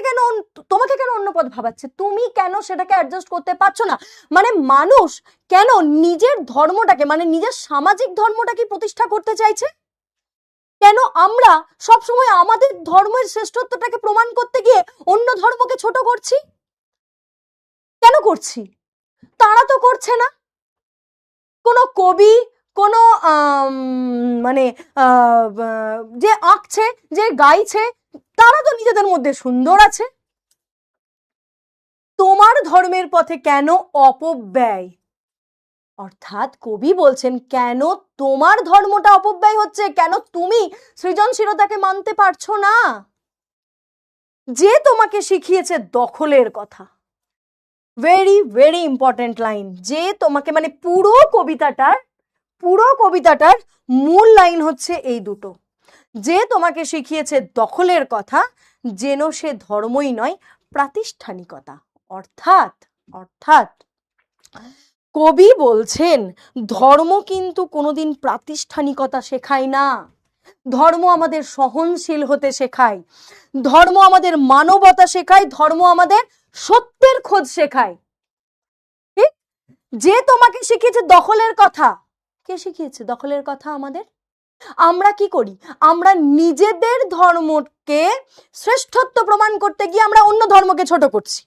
কেন অন্য পথ ভাবাচ্ছে? তুমি কেন সেটাকে অ্যাডজাস্ট করতে পারছো না? মানে মানুষ কেন নিজের ধর্মটাকে, মানে নিজের সামাজিক ধর্মটাকে প্রতিষ্ঠা করতে চাইছে? কেন আমরা সবসময় আমাদের ধর্মের শ্রেষ্ঠত্বটাকে প্রমাণ করতে গিয়ে অন্য ধর্মকে ছোট করছি? কেন করছি? তারা তো করছে না। কোনো কবি, কোনো মানে যে আঁকছে, যে গাইছে, তারা তো নিজেদের মধ্যে সুন্দর আছে। তোমার ধর্মের পথে কেন অপব্যয়? অর্থাৎ কবি বলছেন কেন তোমার ধর্মটা অপব্যয় হচ্ছে, কেন তুমি সৃজনশীলতাকে মানতে পারছো না? যে তোমাকে শিখিয়েছে দখলের কথা, ভেরি ভেরি ইম্পর্টেন্ট লাইন। যে তোমাকে, মানে পুরো কবিতাটার মূল লাইন হচ্ছে এই দুটো। যে তোমাকে শিখিয়েছে দখলের কথা, যেন সে ধর্মই নয় প্রাতিষ্ঠানিকতা। অর্থাৎ কবি বলছেন ধর্ম কিন্তু কোনোদিন প্রাতিষ্ঠানিকতা শেখায় না। ধর্ম আমাদের সহনশীল হতে শেখায়, ধর্ম আমাদের মানবতা শেখায়, ধর্ম আমাদের সত্যের খোঁজ শেখায়। ঠিক? যে তোমাকে শিখিয়েছে দখলের কথা, কে শিখিয়েছে দখলের কথা আমাদের? আমরা কি করি? আমরা নিজেদের ধর্মকে শ্রেষ্ঠত্ব প্রমাণ করতে গিয়ে আমরা অন্য ধর্মকে ছোট করছি।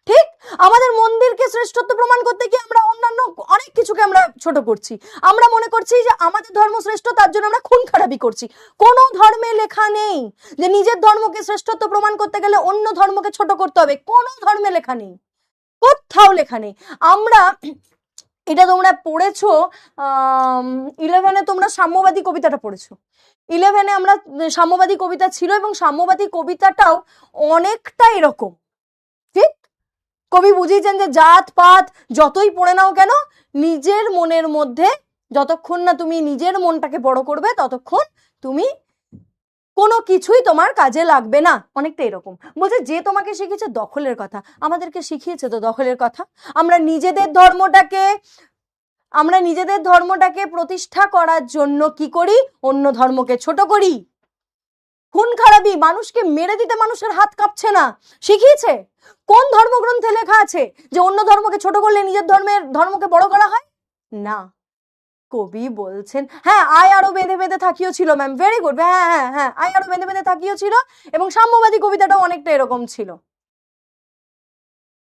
ঠিক? আমাদের মন্দিরকে শ্রেষ্ঠত্ব প্রমাণ করতে গিয়ে আমরা অন্যান্য অনেক কিছুকে আমরা ছোট করছি। আমরা মনে করছি যে আমাদের ধর্ম শ্রেষ্ঠ, তার জন্য আমরা খুন খারাপি করছি। কোনো ধর্মে লেখা নেই যে নিজের ধর্মকে শ্রেষ্ঠত্ব প্রমাণ করতে গেলে অন্য ধর্মকে ছোট করতে হবে। কোনো ধর্মে লেখা নেই, কোথাও লেখা নেই। আমরা এটা তোমরা পড়েছো 11-এ, তোমরা সাম্যবাদী কবিতাটা পড়েছো। 11-এ আমরা সাম্যবাদী কবিতা ছিল, এবং সাম্যবাদী কবিতাটাও অনেকটা এরকম। ঠিক? কবি বুঝিয়েছেন যে জাত পাত যতই পড়ে নাও কেন, নিজের মনের মধ্যে যতক্ষণ না তুমি নিজের মনটাকে বড় করবে ততক্ষণ তুমি কোনো কিছুই তোমার কাজে লাগবে না। অনেকটা এরকম বলছে। যে তোমাকে শিখিয়েছে দখলের কথা, আমাদেরকে শিখিয়েছে তো দখলের কথা। আমরা নিজেদের ধর্মটাকে প্রতিষ্ঠা করার জন্য কি করি? অন্য ধর্মকে ছোট করি। খুন খারাপি, মানুষকে মেরে দিতে মানুষের হাত কাঁপছে না, শিখিয়েছে? কোন ধর্মগ্রন্থে লেখা আছে যে অন্য ধর্মকে ছোট করলে নিজের ধর্মকে বড় করা হয়? না। কবি বলছেন হ্যাঁ, আয় আরো বেঁধে বেঁধে থাকিও ছিল। Ma'am very good. হ্যাঁ, আয় আরো বেঁধে বেঁধে থাকিও ছিল, এবং সাম্যবাদী কবিতাটাও অনেকটা এরকম ছিল।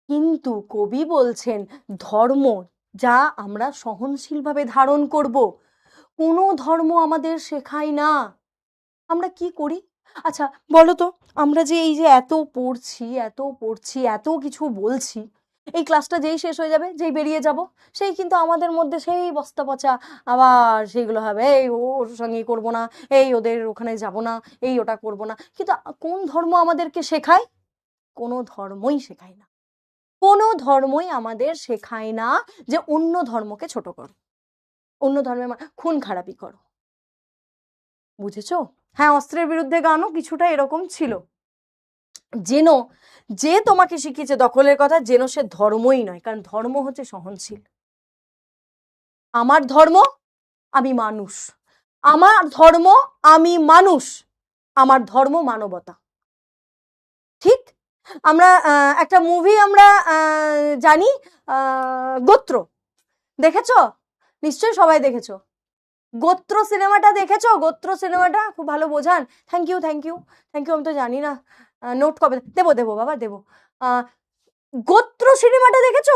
কিন্তু কবি বলছেন ধর্ম যা আমরা সহনশীলভাবে ধারণ করব, কোনো ধর্ম আমাদের শেখায় না। আমরা কি করি? আচ্ছা বলো তো, আমরা যে এই যে এত পড়ছি, এত কিছু বলছি, এই ক্লাসটা যেই শেষ হয়ে যাবে, যেই বেরিয়ে যাব, সেই কিন্তু আমাদের মধ্যে সেই বস্তা পচা আবার সেইগুলো হবে। এই ওর সঙ্গে করবো না, এই ওদের ওখানে যাব না, এই ওটা করবো না। কিন্তু কোন ধর্ম আমাদেরকে শেখায়? কোনো ধর্মই শেখায় না। কোনো ধর্মই আমাদের শেখায় না যে অন্য ধর্মকে ছোট করো, অন্য ধর্মের খুন খারাপি করো। বুঝেছো? হ্যাঁ, অস্ত্রের বিরুদ্ধে গানও কিছুটা এরকম ছিল। যেন যে তোমাকে শিখিয়েছে দখলের কথা, যেন সে ধর্মই নয়, কারণ ধর্ম হচ্ছে সহনশীল। আমার ধর্ম, আমি মানুষ। আমার ধর্ম, আমি মানুষ। আমার ধর্ম মানবতা। ঠিক? আমরা একটা মুভি আমরা জানি, গোত্র, দেখেছো? নিশ্চয়ই সবাই দেখেছো। গোত্র সিনেমাটা দেখেছো? গোত্র সিনেমাটা খুব ভালো বোঝান। Thank you. আমি তো জানি না, নোট কবে দেবো বাবা, দেবো। গোত্র সিনেমাটা দেখেছো?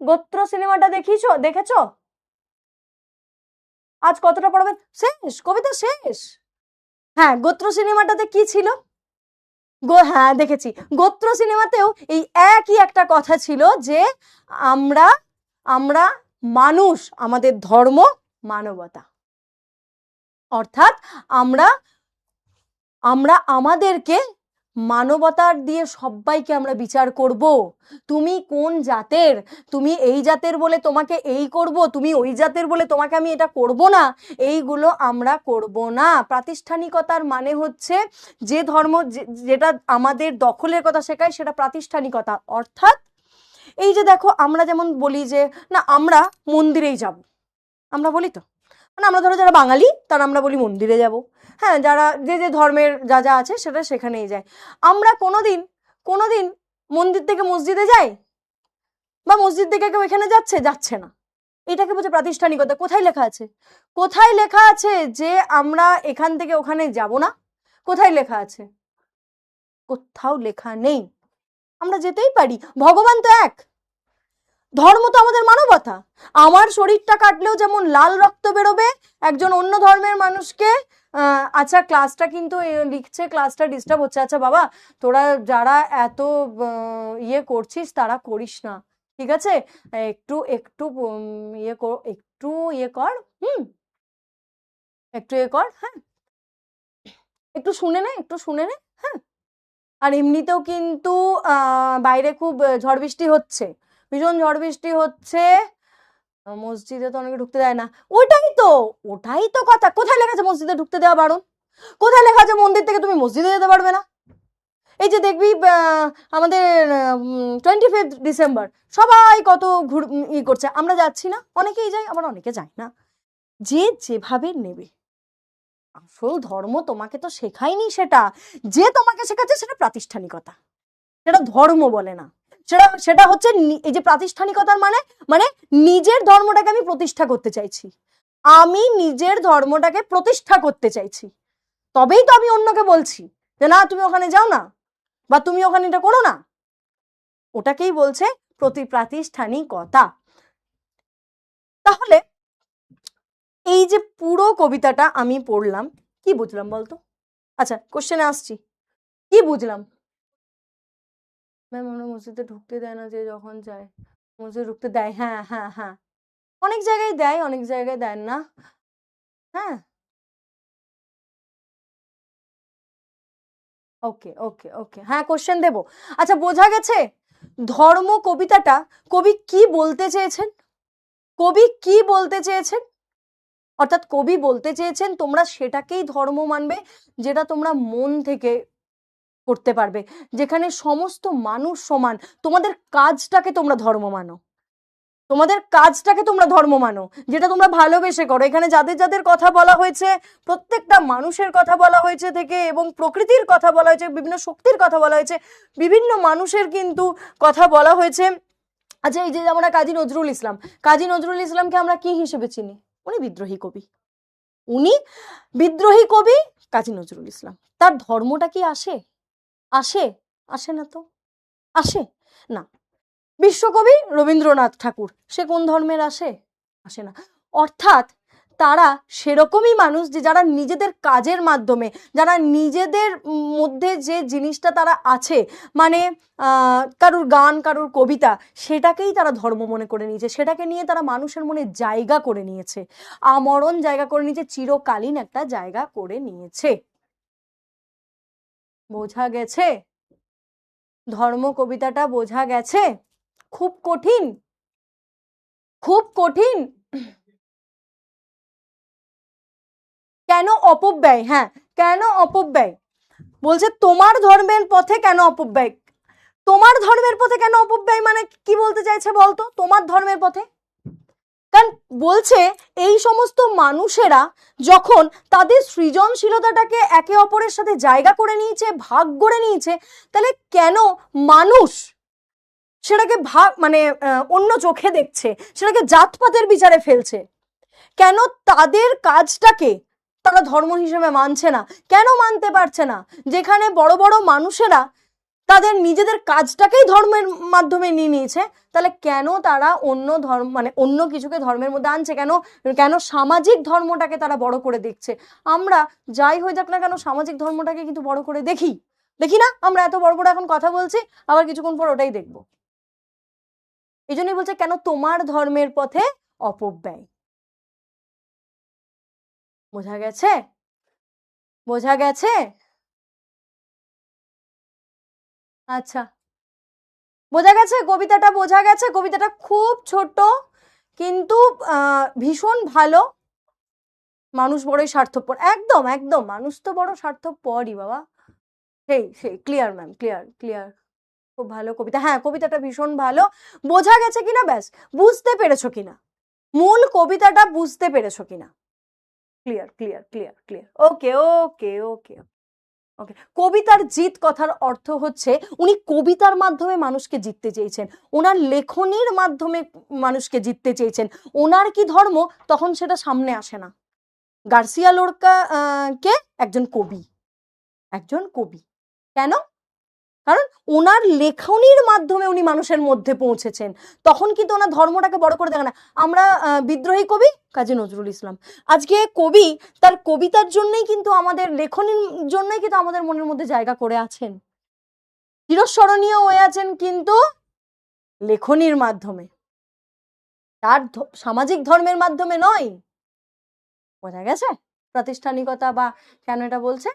গোত্র সিনেমাটা দেখেছো? আজ কতটা পড়াবেন? শেষ, কবিতা শেষ। হ্যাঁ, গোত্র সিনেমাটাতে কি ছিল? হ্যাঁ দেখেছি। গোত্র সিনেমাতেও এই একই একটা কথা ছিল যে আমরা মানুষ, আমাদের ধর্ম মানবতা। অর্থাৎ আমরা আমাদেরকে মানবতার দিয়ে সবাইকে আমরা বিচার করব। তুমি কোন জাতের, তুমি এই জাতের বলে তোমাকে এই করব, তুমি ওই জাতের বলে তোমাকে আমি এটা করব না, এইগুলো আমরা করব না। প্রাতিষ্ঠানিকতার মানে হচ্ছে যে ধর্ম যেটা আমাদের দখলের কথা শেখায় সেটা প্রাতিষ্ঠানিকতা। অর্থাৎ এই যে দেখো আমরা যেমন বলি যে না আমরা মন্দিরেই যাব, আমরা বলি তো, মানে আমরা ধরো যারা বাঙালি তারা আমরা বলি মন্দিরে যাব, হ্যাঁ, যারা যে যে ধর্মের যা যা আছে সেটা সেখানেই যায়। আমরা কোনোদিন কোনোদিন মন্দির থেকে মসজিদে যাই, বা মসজিদ থেকে কেউ এখানে যাচ্ছে, যাচ্ছে না। এটাকে বলছে প্রাতিষ্ঠানিকতা। কোথায় লেখা আছে, কোথায় লেখা আছে যে আমরা এখান থেকে ওখানে যাব না? কোথায় লেখা আছে? কোথাও লেখা নেই। আমরা যেতেই পারি, ভগবান তো এক, ধর্ম তো আমাদের মানবতা। আমার শরীরটা কাটলেও যেমন লাল রক্ত বেরোবে, একজন অন্য ধর্মের মানুষকে আচ্ছা ক্লাসটা কিন্তু লিখছে, ক্লাসটা ডিস্টার্ব হচ্ছে, আচ্ছা বাবা তোরা যারা এত ইয়ে করছিস তারা করিস না, ঠিক আছে, একটু একটু ইয়ে কর, একটু ইয়ে কর, একটু ইয়ে কর, হ্যাঁ, একটু শুনে নে, একটু শুনে নে, হ্যাঁ। আর এমনিতেও কিন্তু বাইরে খুব ঝড় বৃষ্টি হচ্ছে, ভীষণ ঝড় বৃষ্টি হচ্ছে, মসজিদে তো অনেকে ঢুকতে দেয় না। ওটাই তো কথা। কোথায় লেখা আছে মসজিদে ঢুকতে দেওয়া বারণ? কোথায় লেখা আছে মন্দির থেকে তুমি মসজিদে যেতে পারবে না? এই যে দেখবি আমাদের 25 ডিসেম্বর সবাই কত ই করছে, আমরা যাচ্ছি না, অনেকেই যাই আবার অনেকে যায় না, যে যেভাবে নেবে। আসল ধর্ম তোমাকে তো শেখায়নি, সেটা যে তোমাকে শেখাচ্ছে সেটা প্রাতিষ্ঠানিকতা, সেটা ধর্ম বলে না। সেটা হচ্ছে এই যে প্রাতিষ্ঠানিকতার মানে মানে নিজের ধর্মটাকে আমি প্রতিষ্ঠা করতে চাইছি, আমি নিজের ধর্মটাকে প্রতিষ্ঠা করতে চাইছি, তবেই তো আমি অন্যকে বলছি যে না তুমি ওখানে যাও না, বা তুমি ওখানে এটা করো না। ওটাকেই বলছে প্রাতিষ্ঠানিকতা। তাহলে এই যে পুরো কবিতাটা আমি পড়লাম, কি বুঝলাম বলতো? আচ্ছা কোশ্চেনে আসছি, কি বুঝলাম? ম্যাম আমরা মসজিদে ঢুকতে দেয় না, যে যখন যায় মসজিদে ঢুকতে দেয়, হ্যাঁ হ্যাঁ হ্যাঁ, অনেক জায়গায় দেয় অনেক জায়গায় দেন না, হ্যাঁ। ওকে ওকে ওকে, হ্যাঁ কোশ্চেন দেব। আচ্ছা বোঝা গেছে ধর্ম কবিতাটা কবি কি বলতে চেয়েছেন, কবি কি বলতে চেয়েছেন? অর্থাৎ কবি বলতে চেয়েছেন তোমরা সেটাকেই ধর্ম মানবে যেটা তোমরা মন থেকে করতে পারবে, যেখানে সমস্ত মানুষ সমান, তোমাদের কাজটাকে তোমরা ধর্ম মানো, তোমাদের কাজটাকে তোমরা ধর্ম মানো, যেটা তোমরা ভালোবেসে করো। এখানে যাদের যাদের কথা বলা হয়েছে প্রত্যেকটা মানুষের কথা বলা হয়েছে থেকে, এবং প্রকৃতির কথা বলা হয়েছে, বিভিন্ন শক্তির কথা বলা হয়েছে, বিভিন্ন মানুষের কিন্তু কথা বলা হয়েছে। আচ্ছা এই যে আমরা কাজী নজরুল ইসলাম, কাজী নজরুল ইসলামকে আমরা কি হিসেবে চিনি? উনি বিদ্রোহী কবি, উনি বিদ্রোহী কবি কাজী নজরুল ইসলাম। তার ধর্মটা কি আসে? আসে? আসে না তো, আসে না। বিশ্বকবি রবীন্দ্রনাথ ঠাকুর, সে কোন ধর্মের? আসে? আসে না। অর্থাৎ তারা সেরকমই মানুষ যে যারা নিজেদের কাজের মাধ্যমে, যারা নিজেদের মধ্যে যে জিনিসটা তারা আছে, মানে কারুর গান কারুর কবিতা, সেটাকেই তারা ধর্ম মনে করে নিয়েছে, সেটাকে নিয়ে তারা মানুষের মনে জায়গা করে নিয়েছে, আমরণ জায়গা করে নিয়েছে, চিরকালীন একটা জায়গা করে নিয়েছে। বোঝা গেছে? ধর্ম কবিতাটা বোঝা গেছে? খুব কঠিন, খুব কঠিন। কেন অপব্যয়? হ্যাঁ, কেন অপব্যয়? বলছে তোমার ধর্মের পথে কেন অপব্যয়? তোমার ধর্মের পথে কেন অপব্যয় মানে কি বলতে চাইছে বলতো? তোমার ধর্মের পথে, কারণ বলছে এই সমস্ত মানুষেরা যখন তাদের সৃজনশীলতাটাকে একে অপরের সাথে জায়গা করে নিয়েছে, ভাগ করে নিয়েছে, তাহলে কেন মানুষ সেটাকে ভাগ মানে অন্য চোখে দেখছে, সেটাকে জাতপাতের বিচারে ফেলছে? কেন তাদের কাজটাকে তারা ধর্ম হিসেবে মানছে না? কেন মানতে পারছে না? যেখানে বড় বড় মানুষেরা তাদের নিজেদের কাজটাকেই ধর্মের মাধ্যমে নিয়ে নিয়েছে, তাহলে কেন তারা অন্য ধর্ম মানে অন্য কিছুকে ধর্মের মধ্যে আনছে? কেন কেন সামাজিক ধর্মটাকে তারা বড় করে দেখছে? আমরা যাই হয়ে যাক না কেন সামাজিক ধর্মটাকে কিন্তু বড় করে দেখি, দেখি না? আমরা এত বড় বড় এখন কথা বলছি, আবার কিছুক্ষণ পর ওটাই দেখবো। এই জন্যই বলছে কেন তোমার ধর্মের পথে অপব্যয়। বোঝা গেছে? বোঝা গেছে? আচ্ছা, বোঝা গেছে কবিতাটা, বোঝা গেছে কবিতাটা খুব ছোট কিন্তু ভীষণ ভালো। মানুষ বড়ই স্বার্থপর, একদম একদম, মানুষ তো বড় স্বার্থপরই বাবা। সেই ক্লিয়ার ম্যাম, ক্লিয়ার ক্লিয়ার, খুব ভালো কবিতা। হ্যাঁ, কবিতাটা ভীষণ ভালো। বোঝা গেছে কিনা, ব্যাস বুঝতে পেরেছো কিনা, মূল কবিতাটা বুঝতে পেরেছো কিনা। Clear clear clear clear, okay okay okay ওকে। কবিতার জিত কথার অর্থ হচ্ছে উনি কবিতার মাধ্যমে মানুষকে জিততে চেয়েছেন, ওনার লেখনীর মাধ্যমে মানুষকে জিততে চেয়েছেন। ওনার কি ধর্ম তখন সেটা সামনে আসে না। গার্সিয়া লোরকা কে একজন কবি, একজন কবি। কেন? কারণ ওনার লেখনীর মাধ্যমে উনি মানুষের মধ্যে পৌঁছেছেন, তখন কিন্তু ওনার ধর্মটাকে বড় করে দেখে না। আমরা বিদ্রোহী কবি কাজী নজরুল ইসলাম আজকে কবি, তার কবিতার জন্যই কিন্তু আমাদের লেখনীর জন্যই কিন্তু আমাদের মনের মধ্যে জায়গা করে আছেন, চিরস্মরণীয় হয়ে আছেন কিন্তু লেখনীর মাধ্যমে, তার সামাজিক ধর্মের মাধ্যমে নয়। বোঝা গেছে প্রাতিষ্ঠানিকতা বা কেন এটা বলছে?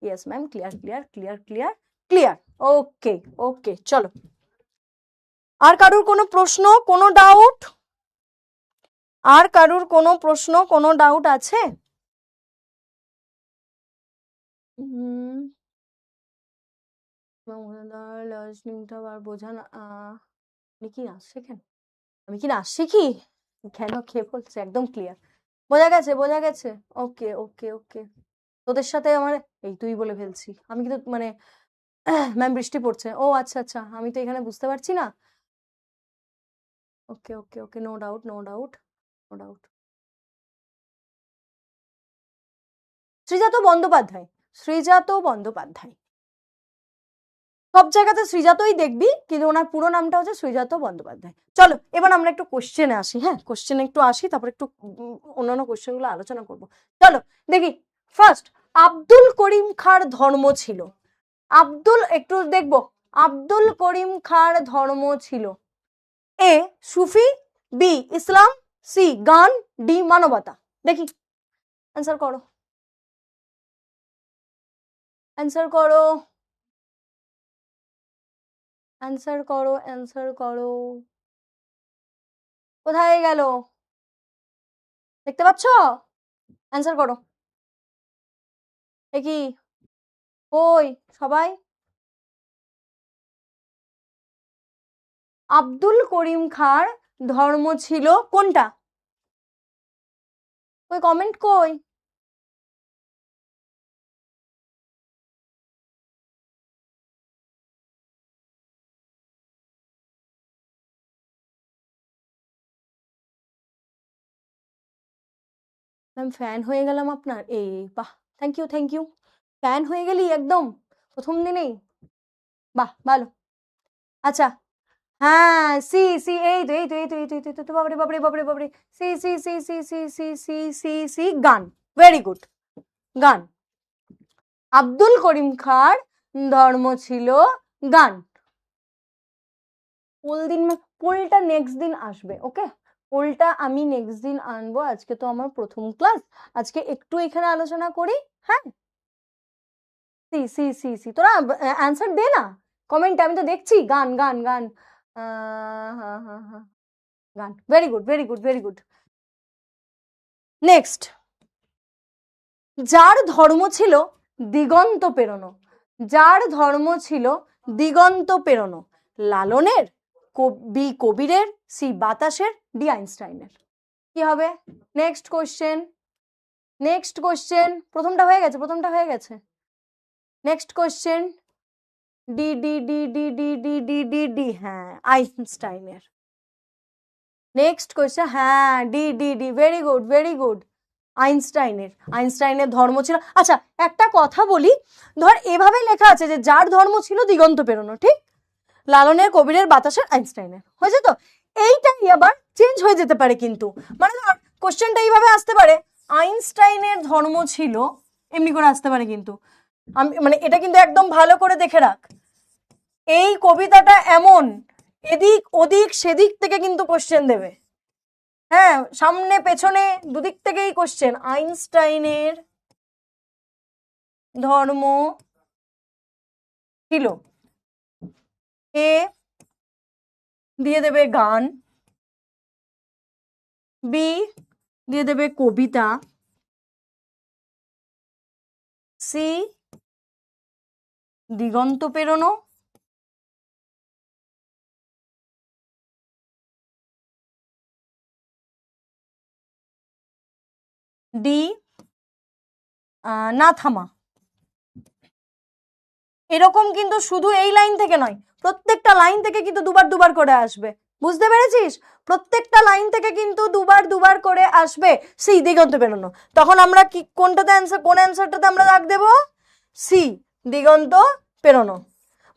Yes ma'am, clear clear clear clear clear, okay okay. চলো, আর কারুর কোনো প্রশ্ন, কোনো ডাউট? আর কারুর কোনো প্রশ্ন, কোনো ডাউট আছে? আর বোঝান আপনি কি নাচ শেখেন? আমি কি নাচ শিখি? কেন, কে বলছে? একদম ক্লিয়ার, বোঝা গেছে বোঝা গেছে। ওকে ওকে ওকে, তোদের সাথে আমার এই তুই বলে ফেলছি আমি, কিন্তু মানে ম্যাম বৃষ্টি পড়ছে, ও আচ্ছা আচ্ছা, আমি তো এখানে বুঝতে পারছি না। Okay okay okay, no doubt no doubt no doubt. Srijato Bandyopadhyay, Srijato Bandyopadhyay, সব জায়গাতে শ্রীজাতই দেখবি, কিন্তু ওনার পুরো নামটা হচ্ছে শ্রীজাত বন্দ্যোপাধ্যায়। চলো এবার আমরা একটু কোশ্চেনে আসি, হ্যাঁ কোশ্চেনে একটু আসি, তারপর একটু অন্যান্য কোশ্চেনগুলো আলোচনা করব। চলো দেখি, ফার্স্ট আব্দুল করিম খাঁর ধর্ম ছিল, আব্দুল একটু দেখবো, আব্দুল করিম খাঁর ধর্ম ছিল এ সুফি, বি ইসলাম, সি গান, ডি মানবতা। দেখি অ্যান্সার করো, অ্যান্সার করো, অ্যান্সার করো, অ্যান্সার করো। কোথায় গেল? দেখতে পাচ্ছ? অ্যান্সার করো। কি ওই সবাই, আব্দুল করিম খাঁর ধর্ম ছিল কোনটা? ওই কমেন্ট কই? ম্যাম ফ্যান হয়ে গেলাম আপনার, এই বাহ, thank you thank you, fan হয়ে গেলি একদম প্রথম দিনেই, বাহ ভালো। আচ্ছা, হ্যাঁ সি সি, এই তো এই তো এই তো এই তো এই তো, বাবরে বাবরে বাবরে বাবরে, C C C C C C C C C গান, ভেরি গুড, গান। আব্দুল করিম খাঁর ধর্ম ছিল গান। পোলটা নেক্সট দিন আসবে, ওকে, পোলটা আমি নেক্সট দিন আনবো, আজকে তো আমার প্রথম ক্লাস, আজকে একটু এখানে আলোচনা করি। হ্যাঁ সি সি সি সি, তোরা অ্যান্সার দে না কমেন্টে, আমি তো দেখছি গান গান গান, হ্যাঁ হ্যাঁ হ্যাঁ গান, very good very good very good. Next, যার ধর্ম ছিল দিগন্ত পেরোনো, যার ধর্ম ছিল দিগন্ত পেরোনো, লালনের, বি কবিরের, সি বাতাসের, ডি আইনস্টাইনের। কি হবে? নেক্সট কোশ্চেন, নেক্সট কোশ্চেন, প্রথমটা হয়ে গেছে, প্রথমটা হয়ে গেছে। Next question, D D D D D D D D D, হ্যাঁ আইনস্টাইনের। নেক্সট কোশ্চেন, হ্যাঁ D D D, very good very good, আইনস্টাইনের, আইনস্টাইনের ধর্ম ছিল। আচ্ছা একটা কথা বলি, ধর এভাবে লেখা আছে যে যার ধর্ম ছিল দিগন্ত পেরোনো, ঠিক, লালনের, কবিরের, বাতাসের, আইনস্টাইনের, হয়েছে তো? এইটাই আবার চেঞ্জ হয়ে যেতে পারে কিন্তু, মানে ধর কোশ্চেনটা এইভাবে আসতে পারে, আইনস্টাইনের ধর্ম ছিল, এমনি করে আসতে পারে কিন্তু, আমি মানে এটা কিন্তু একদম ভালো করে দেখে রাখ, এই কবিতাটা এমন এদিক ওদিক সেদিক থেকে কিন্তু কোশ্চেন দেবে, হ্যাঁ সামনে পেছনে দুদিক থেকেই কোশ্চেন। আইনস্টাইনের ধর্ম ছিল, এ দিয়ে দেবে গান, বি দিয়ে দেবে কবিতা, সি দিগন্ত পেরোনো, ডি না থামা। এরকম কিন্তু শুধু এই লাইন থেকে নয়, প্রত্যেকটা লাইন থেকে কিন্তু দুবার দুবার করে আসবে, বুঝতে পেরেছিস? প্রত্যেকটা লাইন থেকে কিন্তু দুবার দুবার করে আসবে। সি দিগন্ত পেরোনো। তখন আমরা কি কোনটাতে অ্যান্সার, কোন অ্যান্সারটাতে আমরা দাগ দেবো? সি দিগন্ত পেরোনো।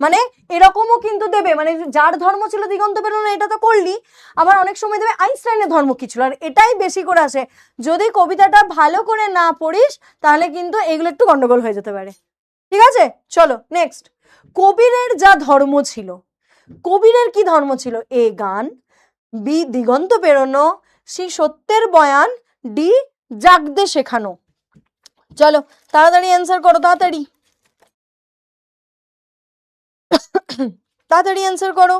মানে এরকমও কিন্তু দেবে, মানে যার ধর্ম ছিল দিগন্ত পেরোনো, এটা তো করলি, আবার অনেক সময় দেবে আইনস্টাইনের ধর্ম কি ছিল, আর এটাই বেশি করে আসে। যদি কবিতাটা ভালো করে না পড়িস তাহলে কিন্তু এগুলো একটু গন্ডগোল হয়ে যেতে পারে, ঠিক আছে? চলো নেক্সট। কবিরের যা ধর্ম ছিল, কবিরের কি ধর্ম ছিল? এ গান, বি দিগন্ত পেরোনো, সি সত্যের বয়ান, ডি জাগতে শেখানো। চলো তাড়াতাড়ি অ্যান্সার করো, তাড়াতাড়ি তাড়াতাড়ি অ্যান্সার করো।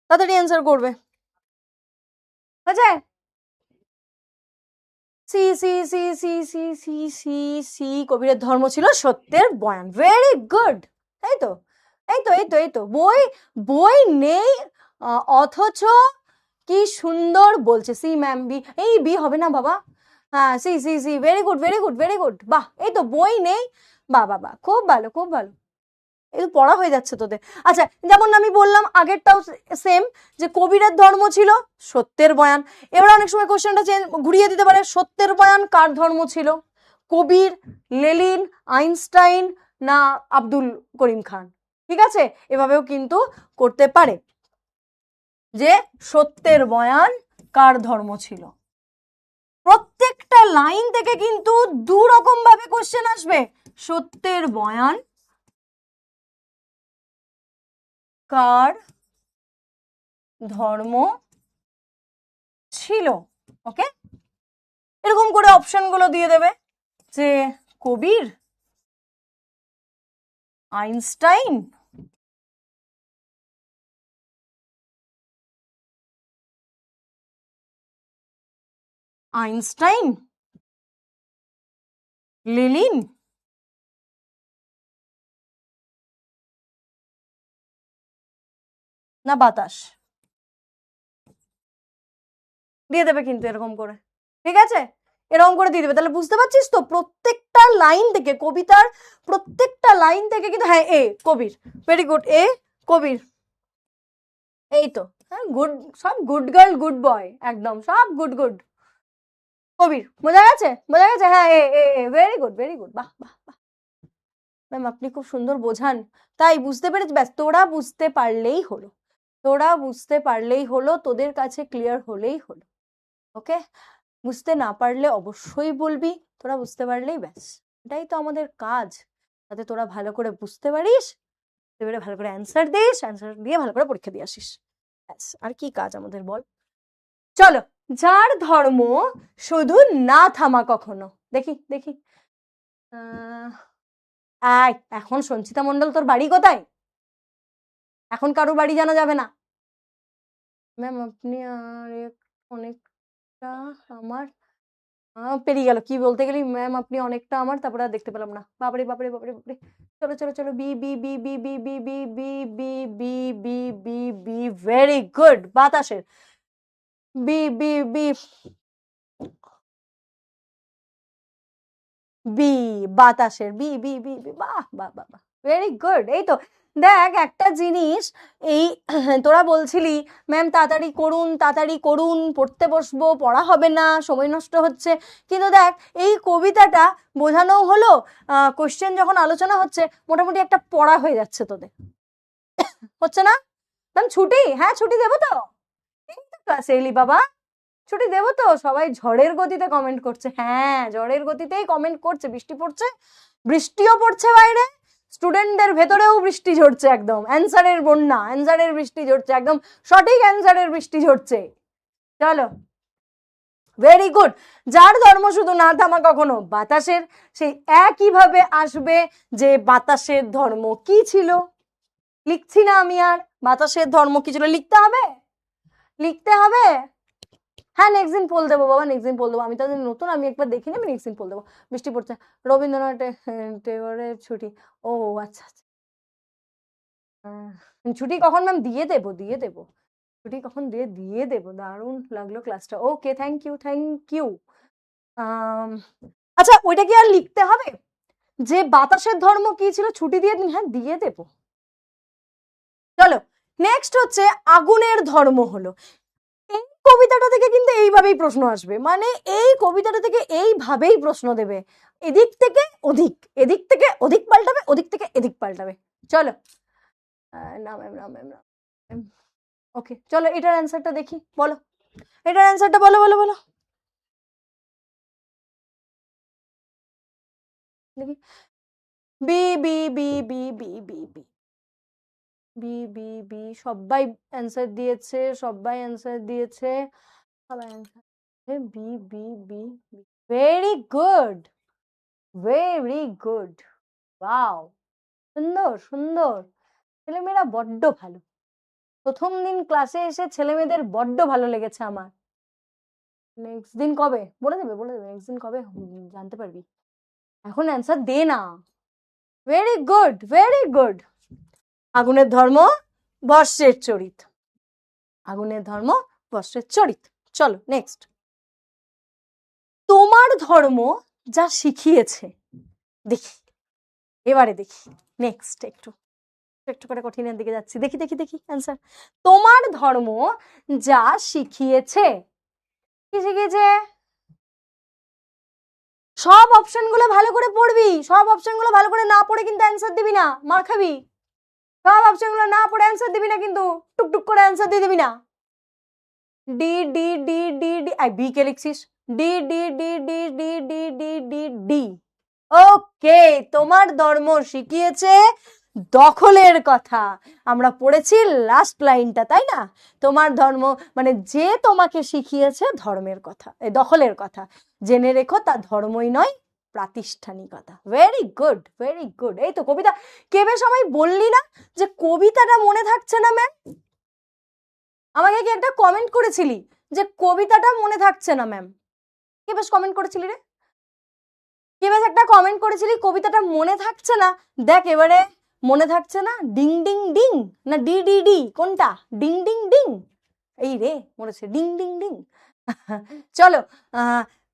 তাড়াতাড়ি অ্যান্সার করবে, বুঝে? C C C C C C C C কবিরের ধর্ম ছিল সত্যের বয়ান। Very good. তাই তো, এই তো এই তো এই তো বই বই নেই অথচ কি সুন্দর বলছে। সি ম্যাম, বি, এই বি হবে না বাবা। হ্যাঁ C C C, very good very good very good. বাহ, এই তো বই নেই, বাহ বাহ বাহ, খুব ভালো খুব ভালো। এই তো পড়া হয়ে যাচ্ছে তোদের। আচ্ছা, যেমন আমি বললাম আগেরটাও সেম, যে কবিরের ধর্ম ছিল সত্যের বয়ান। এবার অনেক সময় কোশ্চেনটা ঘুরিয়ে দিতে পারে, সত্যের বয়ান কার ধর্ম ছিল? কবির, লেনিন, আইনস্টাইন না আব্দুল করিম খান? ঠিক আছে, এভাবেও কিন্তু করতে পারে যে সত্যের বয়ান কার ধর্ম ছিল। প্রত্যেকটা লাইন থেকে কিন্তু দু রকম ভাবে কোশ্চেন আসবে। সত্যের বয়ান কার ধর্ম ছিল, ওকে? এরকম করে অপশন গুলো দিয়ে দেবে যে কবির, আইনস্টাইন, আইনস্টাইন, লেনিন, না বাতাস। দিয়ে দেবে কিন্তু এরকম করে, ঠিক আছে? এরকম করে দিয়ে দেবে। তাহলে বুঝতে পারছিস তো, প্রত্যেকটা লাইন থেকে, কবিতার প্রত্যেকটা লাইন থেকে কিন্তু, হ্যাঁ এ কবির, ভেরি গুড, এ কবির। এই তো, হ্যাঁ গুড, সব গুড গার্ল গুড বয়, একদম সব গুড গুড। কবির, বোঝা গেছে বোঝা গেছে, হ্যাঁ A A very good very good, বাহ বাহ বাহ। ম্যাম আপনি খুব সুন্দর বোঝান, তাই বুঝতে পেরেছি, ব্যাস তোরা বুঝতে পারলেই হলো, তোরা বুঝতে পারলেই হলো, তোদের কাছে ক্লিয়ার হলেই হলো, ওকে? বুঝতে না পারলে অবশ্যই বলবি, তোরা বুঝতে পারলেই ব্যাস, এটাই তো আমাদের কাজ, যাতে তোরা ভালো করে বুঝতে পারিস, এবারে ভালো করে অ্যান্সার দিস, অ্যান্সার দিয়ে ভালো করে পরীক্ষা দিয়ে আসিস, ব্যাস আর কি কাজ আমাদের বল? চলো, যার ধর্ম শুধু না থামা কখনো, দেখি দেখি। এখন সঞ্চিতা মণ্ডল তোর বাড়ি কোথায়? এখন কারো বাড়ি জানা যাবে না। ম্যাম আপনি আর অনেকটা আমার, পেরিয়ে গেল, কি বলতে গেলি ম্যাম আপনি অনেকটা আমার, তারপরে আর দেখতে পেলাম না, বাবারে বাবারে বাবারে বাবারে। চলো চলো চলো, B B B B B B B B B B B B B, very good. বাতাসের বি বি বি বি, বাতাসের বি বি বি বি, বাহ বাহ বাহ বাহ, ভেরি গুড। এই তো দেখ একটা জিনিস, এই তোরা বলছিলি ম্যাম তাড়াতাড়ি করুন পড়তে বসবো, পড়া হবে না, সময় নষ্ট হচ্ছে, কিন্তু দেখ এই কবিতাটা বোঝানো হলো, কোশ্চেন যখন আলোচনা হচ্ছে মোটামুটি একটা পড়া হয়ে যাচ্ছে তোদের, হচ্ছে না? ম্যাম ছুটি, হ্যাঁ ছুটি দেবো তো, ক্লাসে এলি বাবা, ছুটি দেবো তো। সবাই ঝড়ের গতিতে কমেন্ট করছে, হ্যাঁ ঝড়ের গতিতেই কমেন্ট করছে, বৃষ্টি পড়ছে, বৃষ্টিও পড়ছে বাইরে, স্টুডেন্টদের ভেতরেও বৃষ্টি ঝরছে, একদম অ্যান্সারের বন্যা, অ্যান্সারের বৃষ্টি ঝরছে, একদম সঠিক অ্যান্সারের বৃষ্টি ঝরছে। চলো ভেরি গুড। যার ধর্ম শুধু না থামা কখনো বাতাসের, সেই একইভাবে আসবে যে বাতাসের ধর্ম কি ছিল। লিখছি না আমি আর, বাতাসের ধর্ম কি ছিল লিখতে হবে, লিখতে হবে। হ্যাঁ নেক্সট দিন পোল দেবো বাবা, নেক্সট দিন পোল দেবো। আমি তো নতুন, আমি একবার দেখিনি, আমি নেক্সট দিন পোল দেবো। বৃষ্টি পড়ছে। রবীন্দ্রনাথ টেগোরের ছুটি, ও আচ্ছা আচ্ছা, ছুটি কখন ম্যাম? দিয়ে দেবো, দিয়ে দেবো, ছুটি কখন দিয়ে দেবো। দারুণ লাগলো ক্লাসটা, okay thank you, thank you. আচ্ছা ওইটা কি আর লিখতে হবে যে বাতাসের ধর্ম কি ছিল? ছুটি দিয়ে দিন, হ্যাঁ দিয়ে দেবো। চলো নেক্সট হচ্ছে আগুনের ধর্ম হলো। এই কবিতাটা থেকে কিন্তু এইভাবেই প্রশ্ন আসবে, মানে এই কবিতাটা থেকে এইভাবেই প্রশ্ন দেবে, এদিক থেকে ওদিক, এদিক থেকে ওদিক পাল্টাবে, ওদিক থেকে এদিক পাল্টাবে। চলো না ম্যাম, না ম্যাম, না ওকে, চলো এটার অ্যান্সারটা দেখি, বলো এটার অ্যান্সারটা, বলো বলো বলো দেখি। B B B B B B B B B B সবাই অ্যান্সার দিয়েছে, সবাই অ্যান্সার দিয়েছে, সবাই answer B B B. Very good, very good, wow, সুন্দর সুন্দর, ছেলেমেয়েরা বড্ড ভালো। প্রথম দিন ক্লাসে এসে ছেলেমেয়েদের বড্ড ভালো লেগেছে আমার। নেক্সট দিন কবে বলে দেবে, বলে দেবে নেক্সট দিন কবে জানতে পারবি, এখন অ্যান্সার দে না। Very good, very good. আগুনের ধর্ম বর্ষের চরিত, আগুনের ধর্ম বর্ষের চরিত। চলো নেক্সট, তোমার ধর্ম যা শিখিয়েছে, দেখি এবারে দেখি। নেক্সট একটু একটু করে কঠিনের দিকে যাচ্ছি, দেখি দেখি দেখি অ্যান্সার। তোমার ধর্ম যা শিখিয়েছে, কি শিখিয়েছে? সব অপশনগুলো ভালো করে পড়বি, সব অপশনগুলো ভালো করে না পড়ে কিন্তু অ্যান্সার দিবি না, মার খাবি। সব অপশনগুলো না পড়ে অ্যান্সার দিবি না কিন্তু, টুকটুক করে অ্যান্সার দিয়ে দিবি না। D D D D D, আই বি কে লিখছিস, D D D D D D D D D. Okay, তোমার ধর্ম শিখিয়েছে দখলের কথা। আমরা পড়েছি লাস্ট লাইনটা, তাই না? তোমার ধর্ম মানে যে তোমাকে শিখিয়েছে ধর্মের কথা, দখলের কথা, জেনে রেখো তা ধর্মই নয় প্রাতিষ্ঠানিকতা। Very good, very good. এই তো কবিতা। কে বেশ আমায় বললি না যে কবিতাটা মনে থাকছে না ম্যাম? আমাকে কি একটা কমেন্ট করেছিলি যে কবিতাটা মনে থাকছে না ম্যাম? কে বেশ কমেন্ট করেছিলি রে? কে বেশ একটা কমেন্ট করেছিলি কবিতাটা মনে থাকছে না। দেখ এবারে মনে থাকছে না, ডিং ডিং ডিং না ডি ডি ডি, কোনটা? ডিং ডিং ডিং, এই রে মরেছে, ডিং ডিং ডিং। চলো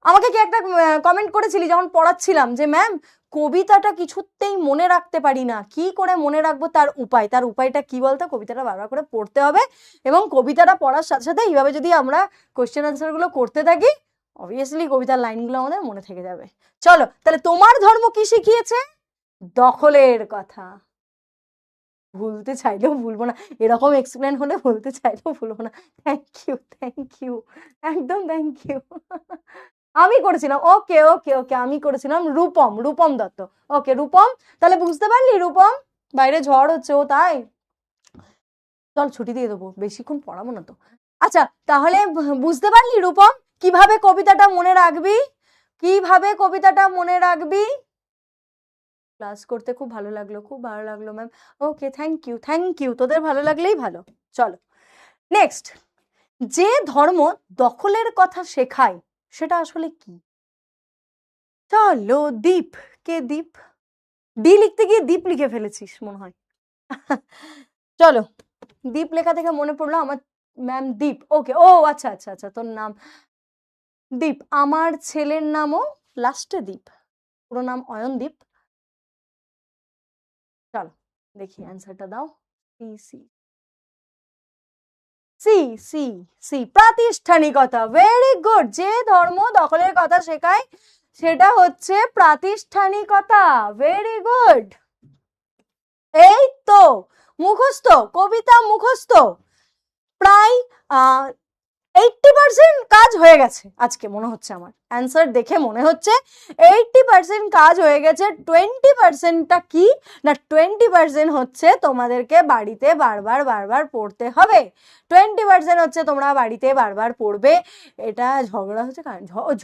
আমাকে কি একটা কমেন্ট করেছিলি যখন পড়াচ্ছিলাম যে ম্যাম কবিতাটা কিছুতেই মনে রাখতে পারি না, কি করে মনে রাখবো তার উপায়, তার উপায়টা কি বলতো? কবিতাটা বারবার করে পড়তে হবে, এবং কবিতাটা পড়ার সাথে সাথে এইভাবে যদি আমরা কোয়েশ্চেন আনসার গুলো করতে থাকি, অবভিয়াসলি কবিতার লাইনগুলো আমাদের মনে থেকে যাবে। চলো তাহলে তোমার ধর্ম কি শিখিয়েছে? দখলের কথা। ভুলতে চাইলেও ভুলবো না, এরকম এক্সপ্লেন হলে ভুলতে চাইলেও ভুলবো না। থ্যাংক ইউ, থ্যাংক ইউ, একদম থ্যাংক ইউ। আমি করেছিলাম, ওকে ওকে ওকে, আমি করেছিলাম রূপম, রূপম দত্ত। ওকে রূপম, তাহলে বুঝতে পারলি রূপম? বাইরে ঝড় হচ্ছে, ও তাই? চল ছুটি দিয়ে দেবো, বেশিক্ষণ পড়াবো না তো। আচ্ছা তাহলে বুঝতে পারলি রূপম কিভাবে কবিতাটা মনে রাখবি, কিভাবে কবিতাটা মনে রাখবি? ক্লাস করতে খুব ভালো লাগলো, খুব ভালো লাগলো ma'am. Okay thank you, thank you, তোদের ভালো লাগলেই ভালো। চলো নেক্সট, যে ধর্ম দখলের কথা শেখায় সেটা আসলে কি? চলো দীপ, কে দীপ? ডি লিখতে গিয়ে দীপ লিখে ফেলেছিস মনে হয়। চলো দীপ লেখা থেকে মনে পড়লো আমার ম্যাম দীপ। ওকে, ও আচ্ছা আচ্ছা আচ্ছা, তোর নাম দীপ। আমার ছেলের নামও লাস্টে দীপ, পুরো নাম অয়নদীপ। চলো দেখি অ্যান্সারটা দাও। C C C C C, প্রাতিষ্ঠানিকতা। Very good. যে ধর্ম দখলের কথা শেখায় সেটা হচ্ছে প্রাতিষ্ঠানিকতা। Very good. এই তো মুখস্থ, কবিতা মুখস্থ। প্রায় 80% কাজ হয়ে গেছে আজকে মনে হচ্ছে, আমার অ্যান্সার দেখে মনে হচ্ছে 80% কাজ হয়ে গেছে। 20%টা কি না, 20% হচ্ছে তোমাদেরকে বাড়িতে বারবার বারবার পড়তে হবে। 20% হচ্ছে তোমরা বাড়িতে বারবার পড়বে। এটা ঝগড়া হচ্ছে,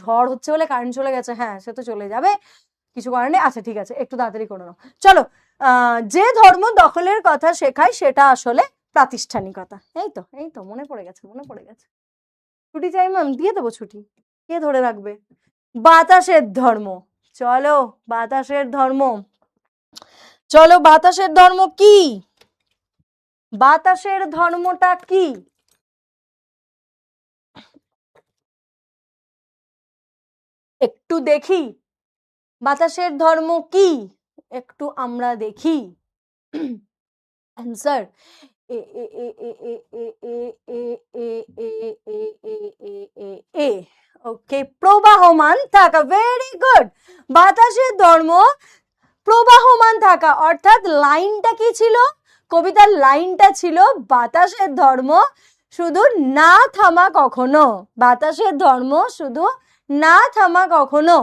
ঝড় হচ্ছে বলে কারেন্ট চলে গেছে, হ্যাঁ সে তো চলে যাবে, কিছু করার নেই। আচ্ছা ঠিক আছে, একটু তাড়াতাড়ি করে নাও। চলো, যে ধর্ম দখলের কথা শেখায় সেটা আসলে প্রাতিষ্ঠানিকতা। এই তো মনে পড়ে গেছে, মনে পড়ে গেছে। ছুটি চাই ম্যাম, দিয়ে দেবো ছুটি, কে ধরে রাখবে? বাতাসের ধর্ম, চলো বাতাসের ধর্ম, চলো বাতাসের ধর্ম কি? বাতাসের ধর্মটা কি? একটু দেখি বাতাসের ধর্ম কি, একটু আমরা দেখি answer. A A A A A A A A A A A A A এ ওকে, প্রবাহমান থাকা, ভেরি গুড। বাতাসের ধর্ম প্রবাহমান থাকা, অর্থাৎ লাইনটা কি ছিল, কবিতার লাইনটা ছিল বাতাসের ধর্ম শুধু না থামা কখনো, বাতাসের ধর্ম শুধু না থামা কখনো,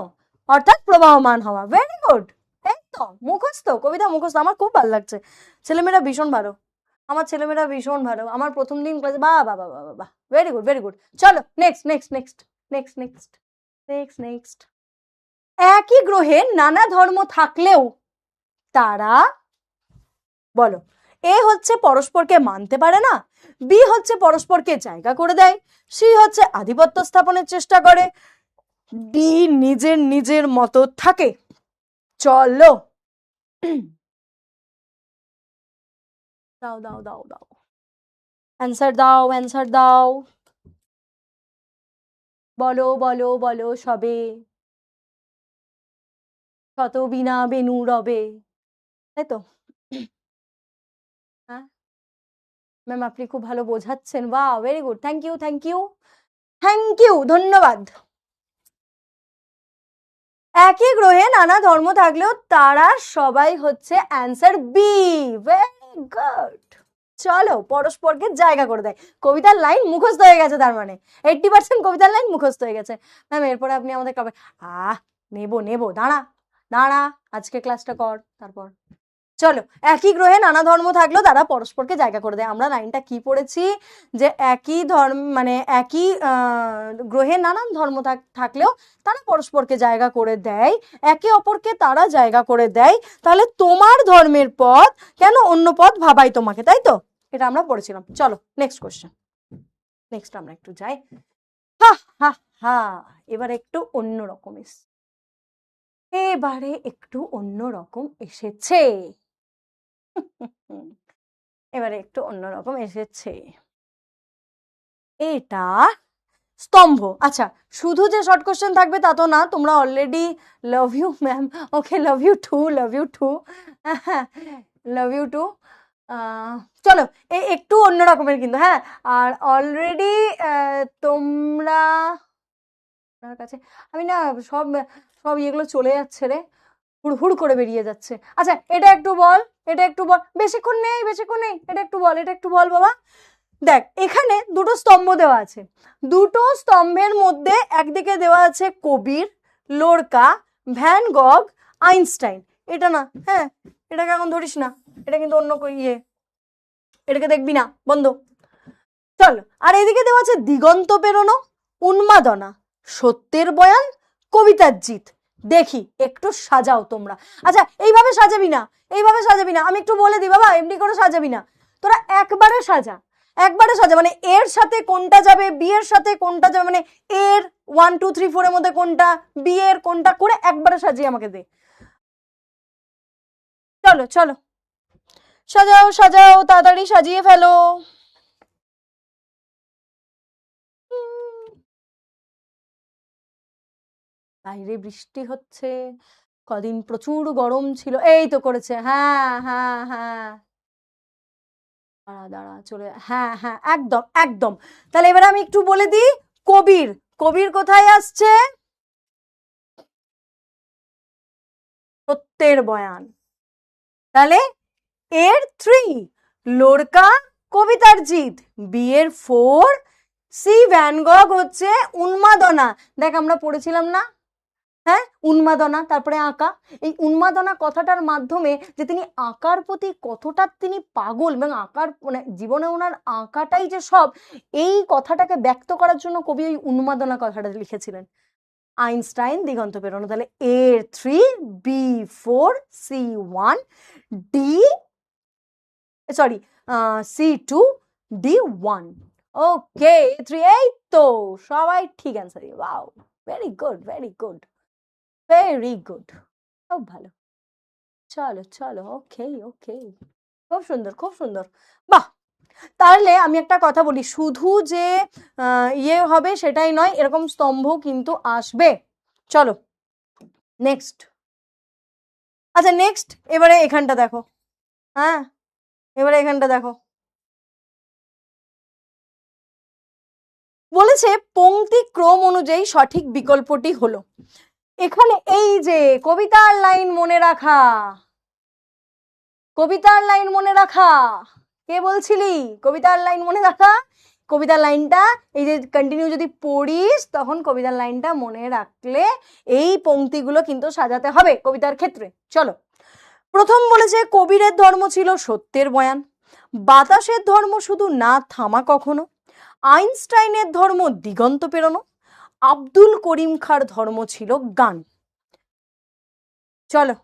অর্থাৎ প্রবাহমান হওয়া। ভেরি গুড, এই তো মুখস্থ, কবিতা মুখস্থ। আমার খুব ভালো লাগছে, ছেলেমেয়েরা ভীষণ ভালো, আমার ছেলেমেয়েরা ভীষণ ভালো। আমার প্রথম দিন ক্লাসে বাহ বাহ বাহ বাহ বাহ, ভেরি গুড ভেরি গুড। চলো next next next next next next next. একই গ্রহে নানা ধর্ম থাকলেও তারা, বলো, এ হচ্ছে পরস্পরকে মানতে পারে না, বি হচ্ছে পরস্পরকে জায়গা করে দেয়, সি হচ্ছে আধিপত্য স্থাপনের চেষ্টা করে, ডি নিজের নিজের মতো থাকে। চলো দাও দাও দাও দাও, অ্যান্সার দাও, অ্যান্সার দাও, বলো বলো বলো সবে, শত বিনা বেনু রবে, তাই তো? হ্যাঁ ম্যাম আপনি খুব ভালো বোঝাচ্ছেন, বাহ very good, thank you thank you thank you, ধন্যবাদ। একই গ্রহে নানা ধর্ম থাকলেও তারা সবাই হচ্ছে অ্যান্সার বি, ভেরি গুড। চলো, পরস্পরকে জায়গা করে দেয়, কবিতার লাইন মুখস্থ হয়ে গেছে, তার মানে 80% কবিতার লাইন মুখস্থ হয়ে গেছে। ম্যাম এরপরে আপনি আমাদের কবে, নেবো নেবো, দাঁড়া দাঁড়া, আজকে ক্লাসটা কর তারপর। চলো, একই গ্রহে নানা ধর্ম থাকলেও তারা পরস্পরকে জায়গা করে দেয়। আমরা লাইনটা কি পড়েছি, যে একই ধর্ম মানে একই গ্রহে নানান ধর্ম থাকলেও তারা পরস্পরকে জায়গা করে দেয়, একে অপরকে তারা জায়গা করে দেয়। তাহলে তোমার ধর্মের পথ কেন অন্য পথ ভাবাই তোমাকে, তাই তো? এটা আমরা পড়েছিলাম। চলো নেক্সট কোশ্চেন, নেক্সট আমরা একটু যাই। হা হা হা, এবার একটু অন্য রকম এবারে একটু অন্য রকম এসেছে, এবারে একটু অন্যরকম এসেছে। এটা স্তম্ভ। আচ্ছা, শুধু যে শর্ট কোশ্চেন থাকবে তা তো না, তোমরা already, love you ma'am, okay love you too, love you too, love you too. চলো একটু অন্য রকমের কিন্তু, হ্যাঁ। আর অলরেডি তোমরা কাছে, আমি না সব সব এগুলো চলে যাচ্ছে রে, হুড় করে বেরিয়ে যাচ্ছে। আচ্ছা এটা একটু বল, এটা একটু বল, বেশিক্ষণ নেই বেশিক্ষণ নেই, এটা একটু বল, এটা একটু বল বাবা। দেখ এখানে দুটো স্তম্ভ দেওয়া আছে, দুটো স্তম্ভের মধ্যে একদিকে দেওয়া আছে কবির, লোরকা, ভ্যান গগ, আইনস্টাইন। এটা না, হ্যাঁ এটাকে এখন ধরিস না, এটা কিন্তু অন্য ইয়ে, এটাকে দেখবি না, বন্ধ। চল, আর এদিকে দেওয়া আছে দিগন্ত পেরোনো, উন্মাদনা, সত্যের বয়ান, কবিতার জিত। দেখি একটু সাজাও তোমরা। আচ্ছা এইভাবে সাজাবি না, এইভাবে সাজাবি না, আমি একটু বলে দিই বাবা, এমনি করে সাজাবি না, তোরা একবারে সাজা, একবারে সাজা। মানে এর সাথে কোনটা যাবে, বি এর সাথে কোনটা যাবে, মানে এর 1 2 3 4 এর মধ্যে কোনটা, বি এর কোনটা, করে একবারে সাজিয়ে আমাকে দে। চলো চলো সাজাও সাজাও, তাড়াতাড়ি সাজিয়ে ফেলো। বাইরে বৃষ্টি হচ্ছে, কদিন প্রচুর গরম ছিল, এই তো করেছে, হ্যাঁ হ্যাঁ হ্যাঁ, দাঁড়া দাঁড়া চলে, হ্যাঁ হ্যাঁ একদম একদম। তাহলে এবারে আমি একটু বলে দিই, কবির, কবির কোথায় আসছে, সত্যের বয়ান। তাহলে এর 3, লোরকা কবিতার জিত, বি এর 4, সি ভ্যান গগ হচ্ছে উন্মাদনা। দেখ আমরা পড়েছিলাম না, হ্যাঁ, উন্মাদনা, তারপরে আঁকা। এই উন্মাদনা কথাটার মাধ্যমে যে তিনি আঁকার প্রতি কতটা তিনি পাগল, এবং আঁকার মানে জীবনে ওনার আঁকাটাই যে সব, এই কথাটাকে ব্যক্ত করার জন্য কবি ওই উন্মাদনা কথাটা লিখেছিলেন। আইনস্টাইন দিগন্ত পেরোনো, তাহলে A3 B4 C1 D sorry C2 D1। ওকে A3, এই তো সবাই ঠিক answer. Wow, very good very good very good, খুব ভালো। চলো চলো, ওকে ওকে, খুব সুন্দর খুব সুন্দর, বাহ। তাহলে আমি একটা কথা বলি, শুধু যে ইয়ে হবে সেটাই নয়, এরকম স্তম্ভ কিন্তু আসবে। চলো নেক্সট। আচ্ছা নেক্সট, এবারে এখানটা দেখো, হ্যাঁ এবারে এখানটা দেখো, বলেছে পংক্তি ক্রম অনুযায়ী সঠিক বিকল্পটি হলো। এখানে এই যে কবিতার লাইন মনে রাখা, কবিতার লাইন মনে রাখা, কে বলছিলি কবিতার লাইন মনে রাখা? কবিতার লাইনটা এই যে কন্টিনিউ যদি পড়িস তখন কবিতার লাইনটা মনে রাখলে এই পংক্তিগুলো কিন্তু সাজাতে হবে কবিতার ক্ষেত্রে। চলো, প্রথম বলেছে কবিরের ধর্ম ছিল সত্যের বয়ান, বাতাসের ধর্ম শুধু না থামা কখনো, আইনস্টাইনের ধর্ম দিগন্ত পেরোনো, আব্দুল করিম খাঁর ধর্ম ছিল গান। চলো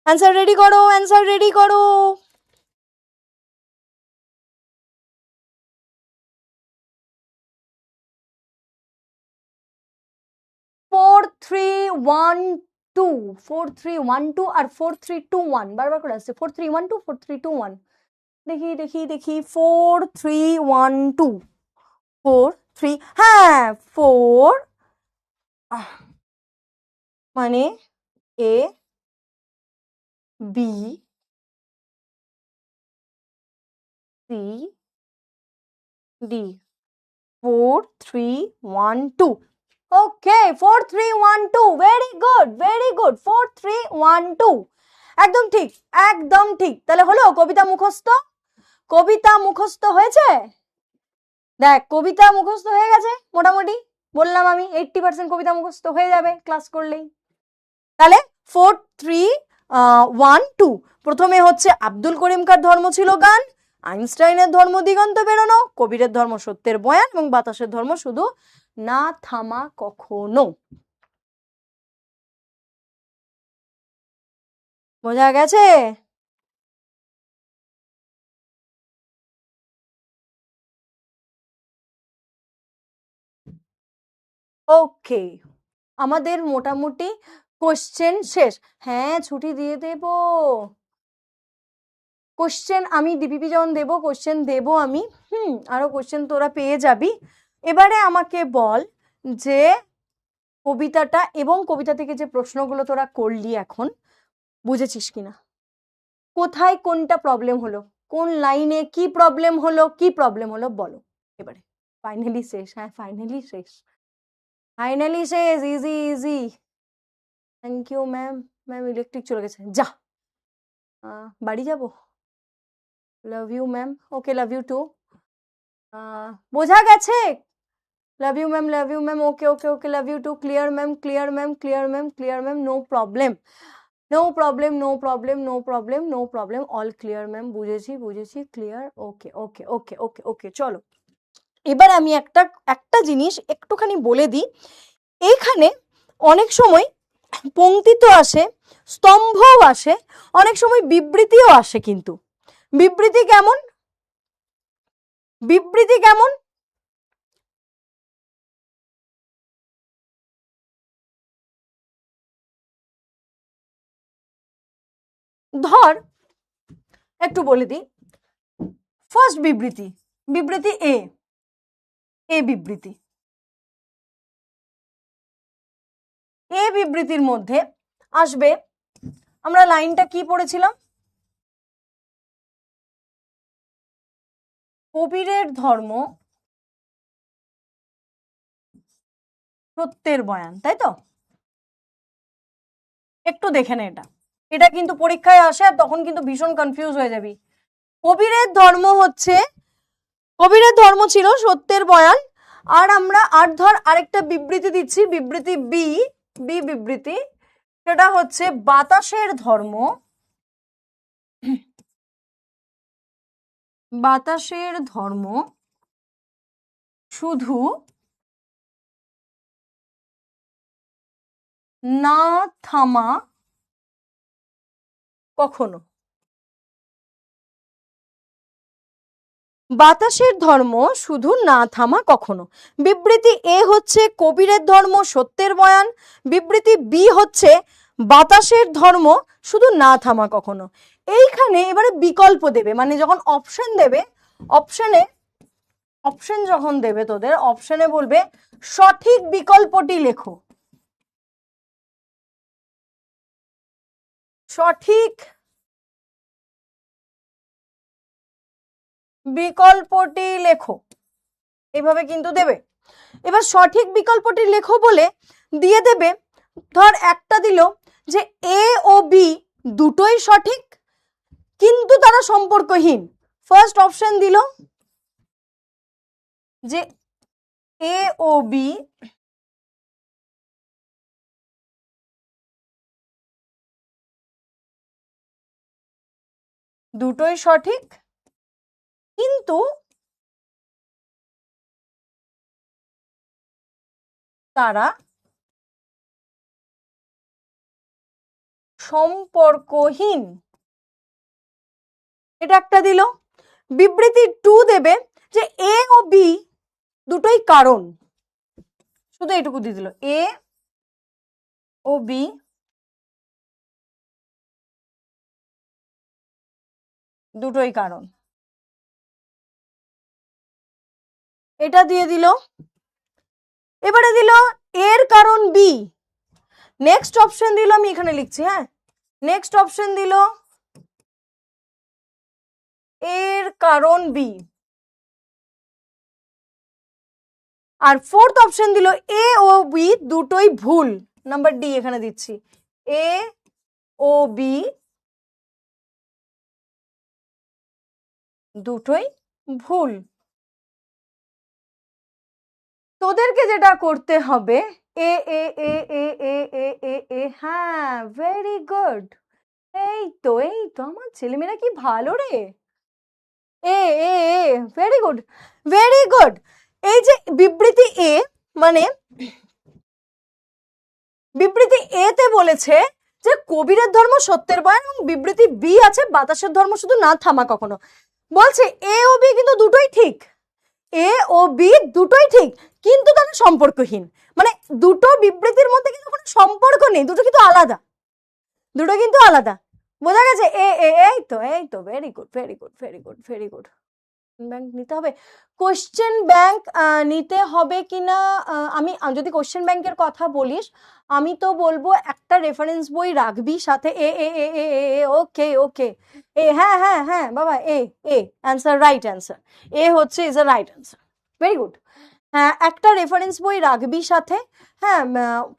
অ্যান্সার রেডি করো, অ্যান্সার রেডি করো। 4312 4312 আর 4321 বারবার করে আসছে, 4312 4321। দেখি দেখি দেখি 4312 43, হ্যাঁ 4 মানে A B C D 4312। Okay 4312, very good very good, 4312 একদম ঠিক একদম ঠিক। তাহলে হলো কবিতা মুখস্থ, কবিতা মুখস্থ হয়েছে। দেখ কবিতা মুখস্থ হয়ে গেছে মোটামুটি, বললাম আমি 80% কবিতা মুখস্থ হয়ে যাবে ক্লাস করলেই। তাহলে 4312, প্রথমে হচ্ছে আব্দুল করিম খাঁর ধর্ম ছিল গান, আইনস্টাইনের ধর্ম দিগন্ত বেরোনো, কবিরের ধর্ম সত্যের বয়ান, এবং বাতাসের ধর্ম শুধু না থামা কখনো। বোঝা গেছে? ওকে, আমাদের মোটামুটি কোশ্চেন শেষ। হ্যাঁ ছুটি দিয়ে দেব, কোশ্চেন আমি ডিপিপি যখন দেবো কোশ্চেন দেবো আমি, আরো কোশ্চেন তোরা পেয়ে যাবি। এবারে আমাকে বল যে কবিতাটা এবং কবিতা থেকে যে প্রশ্নগুলো তোরা করলি এখন বুঝেছিস কিনা, কোথায় কোনটা প্রবলেম হলো, কোন লাইনে কি প্রবলেম হলো, কি প্রবলেম হলো বলো এবারে। ফাইনালি শেষ, হ্যাঁ ফাইনালি শেষ, ফাইনালি শেষ, easy easy. Thank you ma'am, ma'am electric চলে গেছে, যা বাড়ি যাবো। Love you ma'am, okay love you too, বোঝা গেছে, love you ma'am love you ma'am, okay okay okay love you too, clear ma'am clear ma'am clear ma'am clear ma'am, no problem no problem no problem no problem no problem, all clear ma'am, বুঝেছি বুঝেছি, clear, okay okay okay okay okay. চলো এবার আমি একটা জিনিস একটুখানি বলে দিই, এইখানে অনেক সময় পংক্তি তো আসে, স্তম্ভও আসে, অনেক সময় বিবৃতিও আসে, কিন্তু বিবৃতি কেমন, বিবৃতি কেমন, ধর একটু বলে দিই, ফার্স্ট বিবৃতি, বিবৃতি এ, এ বিবৃতি, এ বিবৃতির মধ্যে আসবে, আমরা লাইনটা কি পড়েছিলাম, কবিরের ধর্ম সত্যের বয়ান, তাই তো? একটু দেখে নে, এটা এটা কিন্তু পরীক্ষায় আসে আর তখন কিন্তু ভীষণ কনফিউজ হয়ে যাবি। কবিরের ধর্ম হচ্ছে, কবিরের ধর্ম ছিল সত্যের বয়ান। আর আমরা আর ধর আরেকটা বিবৃতি দিচ্ছি, বিবৃতি বি বিবৃতি, সেটা হচ্ছে বাতাসের ধর্ম, বাতাসের ধর্ম শুধু না থামা কখনো। বাতাসের ধর্ম শুধু না থামা কখনো। বিবৃতি এ হচ্ছে কবিরের ধর্ম সত্যের বয়ান, বিবৃতি বি হচ্ছে বাতাসের ধর্ম শুধু না থামা কখনো। এইখানে এবারে বিকল্প দেবে, মানে যখন অপশন দেবে, অপশন যখন দেবে তোদের, অপশনে বলবে সঠিক বিকল্পটি লেখো, সঠিক বিকল্পটি লেখো, এইভাবে কিন্তু দেবে। এবার সঠিক বিকল্পটি লেখো বলে দিয়ে দেবে, ধর একটা দিল যে এ ও বি দুটোই সঠিক কিন্তু তারা সম্পর্কহীন। ফার্স্ট অপশন দিল যে এ ও বি দুটোই সঠিক কিন্তু তারা সম্পর্কহীন, এটা একটা দিল। বিবৃতি টু দেবে যে এ ও বি দুটোই কারণ, শুধু এইটুকু দিয়ে দিল, এ ও বি দুটোই কারণ, এটা দিয়ে দিল। এবারে দিল এর কারণ বি, নেক্সট অপশন দিল, আমি এখানে লিখছি, হ্যাঁ, নেক্সট অপশন দিল এর কারণ বি, আর ফোর্থ অপশন দিল এ ও বি দুটোই ভুল, নাম্বার ডি এখানে দিচ্ছি, এ ও বি দুটোই ভুল। তোদেরকে যেটা করতে হবে, এ A A A A A A এ হ্যাঁ, ভেরি গুড, এই তো আমার ছেলেমেয়েরা কি ভালো রে, A A A very good, very good. এই যে বিবৃতি এ, মানে বিবৃতি এ তে বলেছে যে কবিরের ধর্ম সত্যের বয়ান, এবং বিবৃতি বি আছে বাতাসের ধর্ম শুধু না থামা কখনো। বলছে এ ও বি কিন্তু দুটোই ঠিক, এ ও বি দুটোই ঠিক কিন্তু তারা সম্পর্কহীন, মানে দুটো বিবৃতির মধ্যে কিন্তু কোনো সম্পর্ক নেই, দুটো কিন্তু আলাদা, দুটো কিন্তু আলাদা, বোঝা গেছে? এই তো very good, very good, very good, very good. Bank নিতে হবে, কোশ্চেন ব্যাংক নিতে হবে কিনা, আমি যদি কোশ্চেন ব্যাংকের কথা বলিস, আমি তো বলবো একটা রেফারেন্স বই রাখবি সাথে, এ এ এ এ এ ওকে ওকে, এ হ্যাঁ হ্যাঁ হ্যাঁ বাবা, এ অ্যান্সার, রাইট অ্যান্সার, এ হচ্ছে is a right answer, very good. হ্যাঁ, একটা রেফারেন্স বই রাখবি সাথে, হ্যাঁ,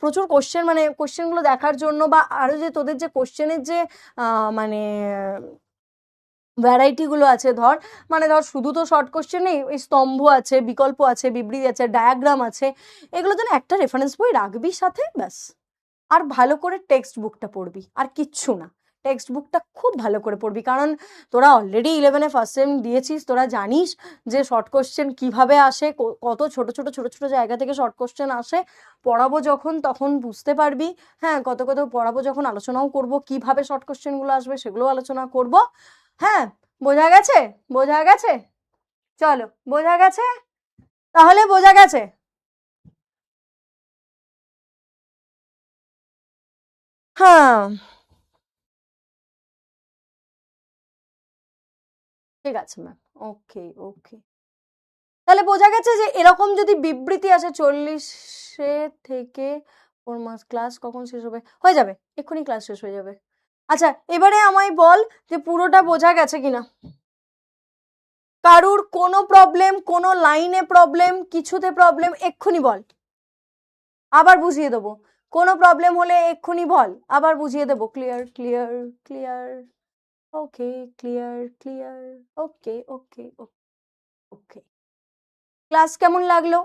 প্রচুর কোশ্চেন, মানে কোশ্চেনগুলো দেখার জন্য, বা আরো যে তোদের যে কোশ্চেনের যে মানে ভ্যারাইটি গুলো আছে, ধর মানে ধর শুধু তো শর্ট কোশ্চেন নেই, ওই স্তম্ভ আছে, বিকল্প আছে, বিবৃতি আছে, ডায়াগ্রাম আছে, এগুলো যেন একটা রেফারেন্স বই রাখবি সাথে, ব্যাস। আর ভালো করে টেক্সট বুকটা পড়বি, আর কিচ্ছু না, টেক্সট বুকটা খুব ভালো করে পড়বি, কারণ তোরা অলরেডি 11-এ ফার্স্ট সেম দিয়েছিস, তোরা জানিস যে শর্ট কোশ্চেন কিভাবে আসে, কত ছোট ছোট ছোট ছোট জায়গা থেকে শর্ট কোশ্চেন আসে। পড়াবো যখন তখন বুঝতে পারবি, হ্যাঁ, কত কত পড়াবো যখন আলোচনাও করব, কিভাবে শর্ট কোশ্চেনগুলো আসবে সেগুলো আলোচনা করব, হ্যাঁ, বোঝা গেছে? বোঝা গেছে? চলো, বোঝা গেছে? তাহলে বোঝা গেছে? হ্যাঁ, ঠিক আছে ম্যাম, ওকে ওকে। তাহলে বোঝা গেছে যে এরকম যদি বিবৃতি আসে 40 থেকে 4 মাস, ক্লাস কখন শেষ হবে? হয়ে যাবে, এক্ষুনি ক্লাস শেষ হয়ে যাবে। আচ্ছা, এবারে আমায় বল যে পুরোটা বোঝা গেছে কিনা, কারুর কোনো প্রবলেম, কোনো লাইনে প্রবলেম, কিছুতে প্রবলেম, এক্ষুনি বল, আবার বুঝিয়ে দেবো, কোনো প্রবলেম হলে এক্ষুনি বল, আবার বুঝিয়ে দেবো, clear clear clear, okay clear clear, okay okay okay. Class কেমন লাগলো?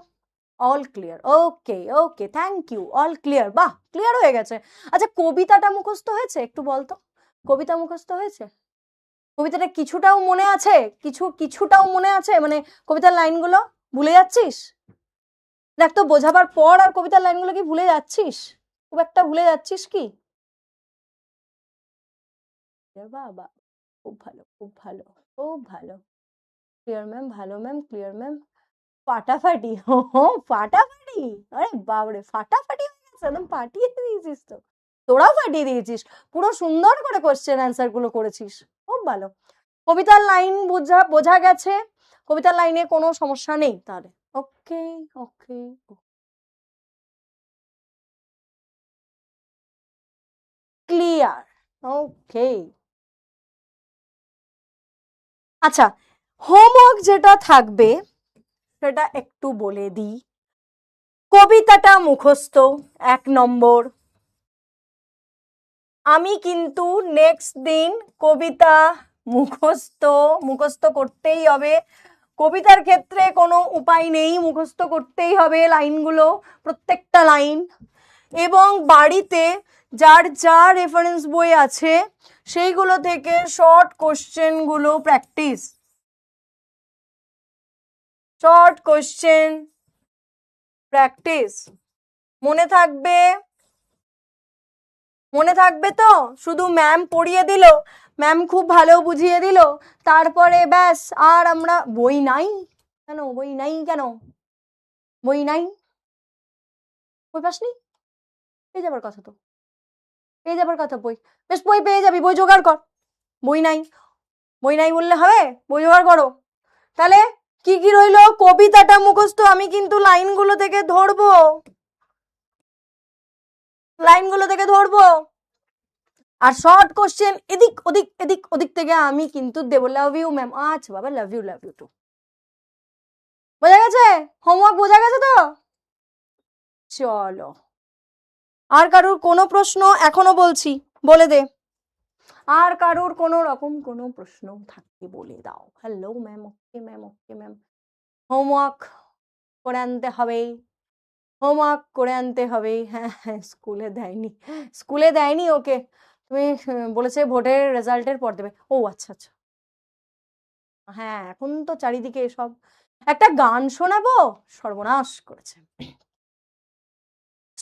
All clear, okay okay, thank you, all clear, বাহ ক্লিয়ার হয়ে গেছে। আচ্ছা কবিতাটা মুখস্থ হয়েছে একটু বলতো, কবিতা মুখস্থ হয়েছে? কবিতাটা কিছুটাও মনে আছে? কিছুটাও মনে আছে, মানে কবিতার লাইনগুলো ভুলে যাচ্ছিস? দেখ তো বোঝাবার পর আর কবিতার লাইনগুলো কি ভুলে যাচ্ছিস? খুব একটা ভুলে যাচ্ছিস কি? বাবা, খুব ভালো খুব ভালো খুব ভালো। ক্লিয়ার ম্যাম, ভালো ম্যাম, ক্লিয়ার ম্যাম, ফাটাফাটি, ফাটাফাটি, আরে বাবরে ফাটাফাটি হয়ে গেছে, একদম ফাটিয়ে দিয়েছিস তো, তোরাও ফাটিয়ে দিয়েছিস, পুরো সুন্দর করে কোশ্চেন অ্যান্সার গুলো করেছিস, খুব ভালো। কবিতার লাইন বোঝা গেছে, কবিতার লাইনে কোনো সমস্যা নেই তাহলে। ওকে ওকে, ক্লিয়ার, ওকে। আচ্ছা হোমওয়ার্ক যেটা থাকবে সেটা একটু বলে দিই। কবিতাটা মুখস্থ 1 নম্বর। আমি কিন্তু নেক্সট দিন কবিতা মুখস্থ করতেই হবে। কবিতার ক্ষেত্রে কোনো উপায় নেই, মুখস্থ করতেই হবে লাইনগুলো, প্রত্যেকটা লাইন। এবং বাড়িতে যার যা রেফারেন্স বই আছে সেইগুলো থেকে শর্ট কোশ্চেনগুলো প্র্যাকটিস, শর্ট কোশ্চেন প্র্যাকটিস। মনে থাকবে? মনে থাকবে তো? শুধু ম্যাম পড়িয়ে দিল, ম্যাম খুব ভালো বুঝিয়ে দিল, তারপরে ব্যাস আর আমরা বই নাই কেন, বই নাই কেন, বই নাই, বই পাসনি? পেয়ে যাবার কথা তো, পেয়ে যাবার কথা বই, বেশ বই পেয়ে যাবি, বই জোগাড় কর। বই নাই, বই নাই বললে হবে? বই জোগাড় করো। তাহলে কি কি রইলো? কবিতাটা মুখস্থ, আমি কিন্তু লাইনগুলো থেকে ধরবো, লাইনগুলো থেকে ধরবো, আর শর্ট কোশ্চেন এদিক ওদিক এদিক ওদিক থেকে আমি কিন্তু দেবো। লাভ ইউ ম্যাম, আচ্ছা বাবা, লাভ ইউ টু। বোঝা গেছে? হোমওয়ার্ক বোঝা গেছে তো? চলো, আর কারুর কোনো প্রশ্ন এখনো বলছি বলে দে, আর কারুর কোনো রকম কোনো প্রশ্ন থাকলে বলে দাও। Hello ma'am, okay ma'am, okay ma'am. Homework করে আনতে হবে, হোমওয়ার্ক করে আনতে হবে। হ্যাঁ হ্যাঁ, স্কুলে দেয়নি, স্কুলে দেয়নি ওকে, তুমি বলেছে ভোটের রেজাল্টের পর দেবে। ও আচ্ছা আচ্ছা, হ্যাঁ এখন তো চারিদিকে এসব। একটা গান শোনাবো, সর্বনাশ করেছে।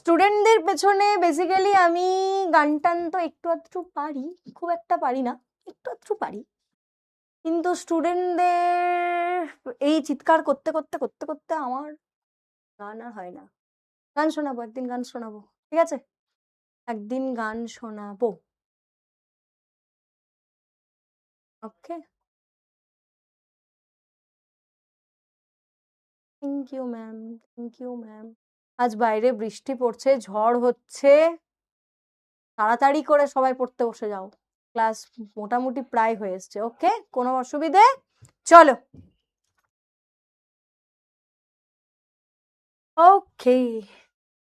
স্টুডেন্টদের পেছনে বেসিক্যালি আমি গান টান তো একটু আধটু পারি, খুব একটা পারি না, একটু আধটু পারি, কিন্তু স্টুডেন্টদের এই চিৎকার করতে করতে করতে করতে আমার গান আর হয় না। গান শোনাবো একদিন, গান শোনাবো, ঠিক আছে, একদিন গান শোনাবো। Okay, thank you ma'am, thank you ma'am. আজ বাইরে বৃষ্টি পড়ছে, ঝড় হচ্ছে, তাড়াতাড়ি করে সবাই পড়তে বসে যাও, ক্লাস মোটামুটি প্রায় হয়ে এসছে। ওকে, কোনো অসুবিধে? চলো, ওকে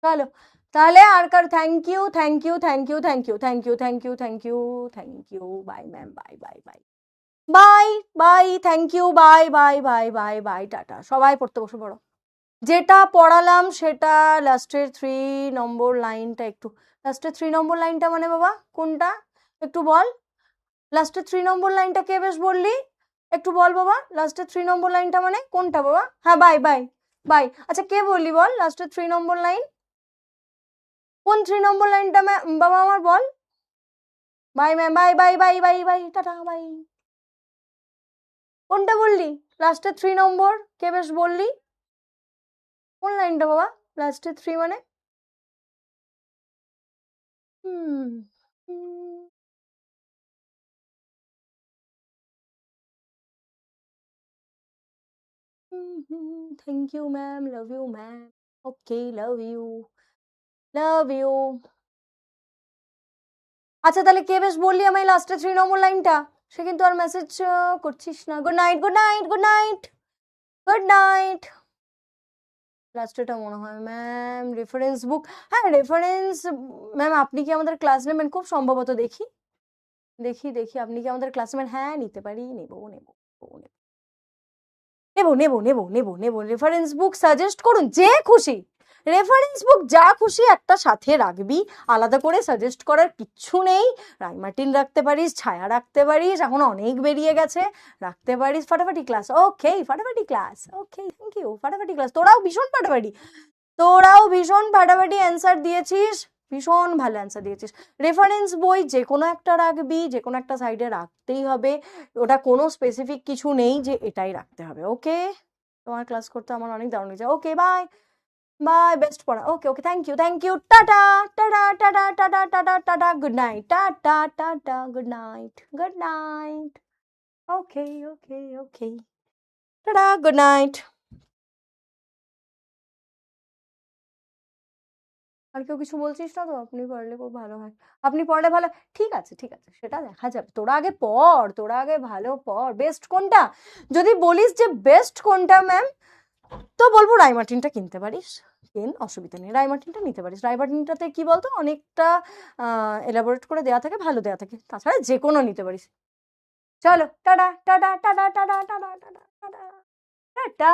চলো তাহলে। আর কার thank you, thank you, thank you, thank you, thank you, thank you, thank you, thank you, bye ma'am, bye bye bye bye bye, thank you, bye bye bye bye bye, tata, সবাই পড়তে বসে পড়ো। যেটা পড়ালাম সেটা লাস্টের 3 নম্বর লাইনটা একটু, লাস্টের 3 নম্বর লাইনটা মানে বাবা কোনটা একটু বল, লাস্টের 3 নম্বর লাইনটা কে বেশ বললি, একটু বল বাবা, লাস্টের 3 নম্বর লাইনটা মানে কোনটা বাবা? হ্যাঁ বাই বাই বাই, আচ্ছা কে বললি বল লাস্টের 3 নম্বর লাইন, কোন 3 নম্বর লাইনটা বাবা আমার বল? Bye ma'am, bye bye bye bye bye, tata bye. কোনটা বললি লাস্টের 3 নম্বর, কে বেশ বললি, কোন লাইনটা বাবা লাস্টের 3 মানে? Hmm, thank you ma'am, love you ma'am, okay, love you, love you. আচ্ছা তাহলে কে বেশ বললি আমায় লাস্টের 3 নম্বর লাইনটা, সে কিন্তু আর মেসেজ করছিস না। Good night, good night, good night, good night. লাস্টেটা মনে হয় ম্যাম রেফারেন্স বুক, হ্যাঁ রেফারেন্স ম্যাম, আপনি কি আমাদের ক্লাস নেবেন? খুব সম্ভবত, দেখি দেখি দেখি, আপনি কি আমাদের ক্লাস নেবেন? হ্যাঁ নিতে পারি, নেবো নেবো নেবো। নেবো রেফারেন্স বুক সাজেস্ট করুন, যে খুশি রেফারেন্স বুক যা খুশি একটা সাথে রাখবি, আলাদা করে সাজেস্ট করার কিচ্ছু নেই। রাইমার্টিন রাখতে পারিস, ছায়া রাখতে পারিস, এখন অনেক বেরিয়ে গেছে, রাখতে পারিস। ফাটাফাটি ক্লাস, ওকে ফাটাফাটি ক্লাস, ওকে থ্যাংক ইউ। ফাটাফাটি ক্লাস, তোরাও ভীষণ ফাটাফাটি অ্যান্সার দিয়েছিস, ভীষণ ভালো অ্যান্সার দিয়েছিস। রেফারেন্স বই যে কোনো একটা রাখবি, যে কোনো একটা সাইডে রাখতেই হবে, ওটা কোনো স্পেসিফিক কিছু নেই যে এটাই রাখতে হবে। ওকে, তোমার ক্লাস করতে আমার অনেক দারুণ লাগছে। ওকে বাই বাই, বেস্ট পড়া। Okay okay, thank you, tata tata tata tata tata tata, good night, tata tata, good night. Okay okay okay, tata, good night. আর কেউ কিছু বলছিস না তো? আপনি পড়লে খুব ভালো হয়, আপনি পড়লে ভালো। ঠিক আছে সেটা দেখা যাবে, তোরা আগে পড়, তোরা আগে ভালো পড়। বেস্ট কোনটা যদি বলিস যে বেস্ট কোনটা ম্যাম, তো বলবো রাইমার্টিনটা কিনতে পারিস, অসুবিধা নেই, রাইমার্টিনটা নিতে পারিস। রাইমার্টিনটাতে কি বলতো, অনেকটা এলাবোরেট করে দেওয়া থাকে, ভালো দেওয়া থাকে, তাছাড়া যে কোনো নিতে পারিস। চলো tata tata tata tata tata tata tata tata.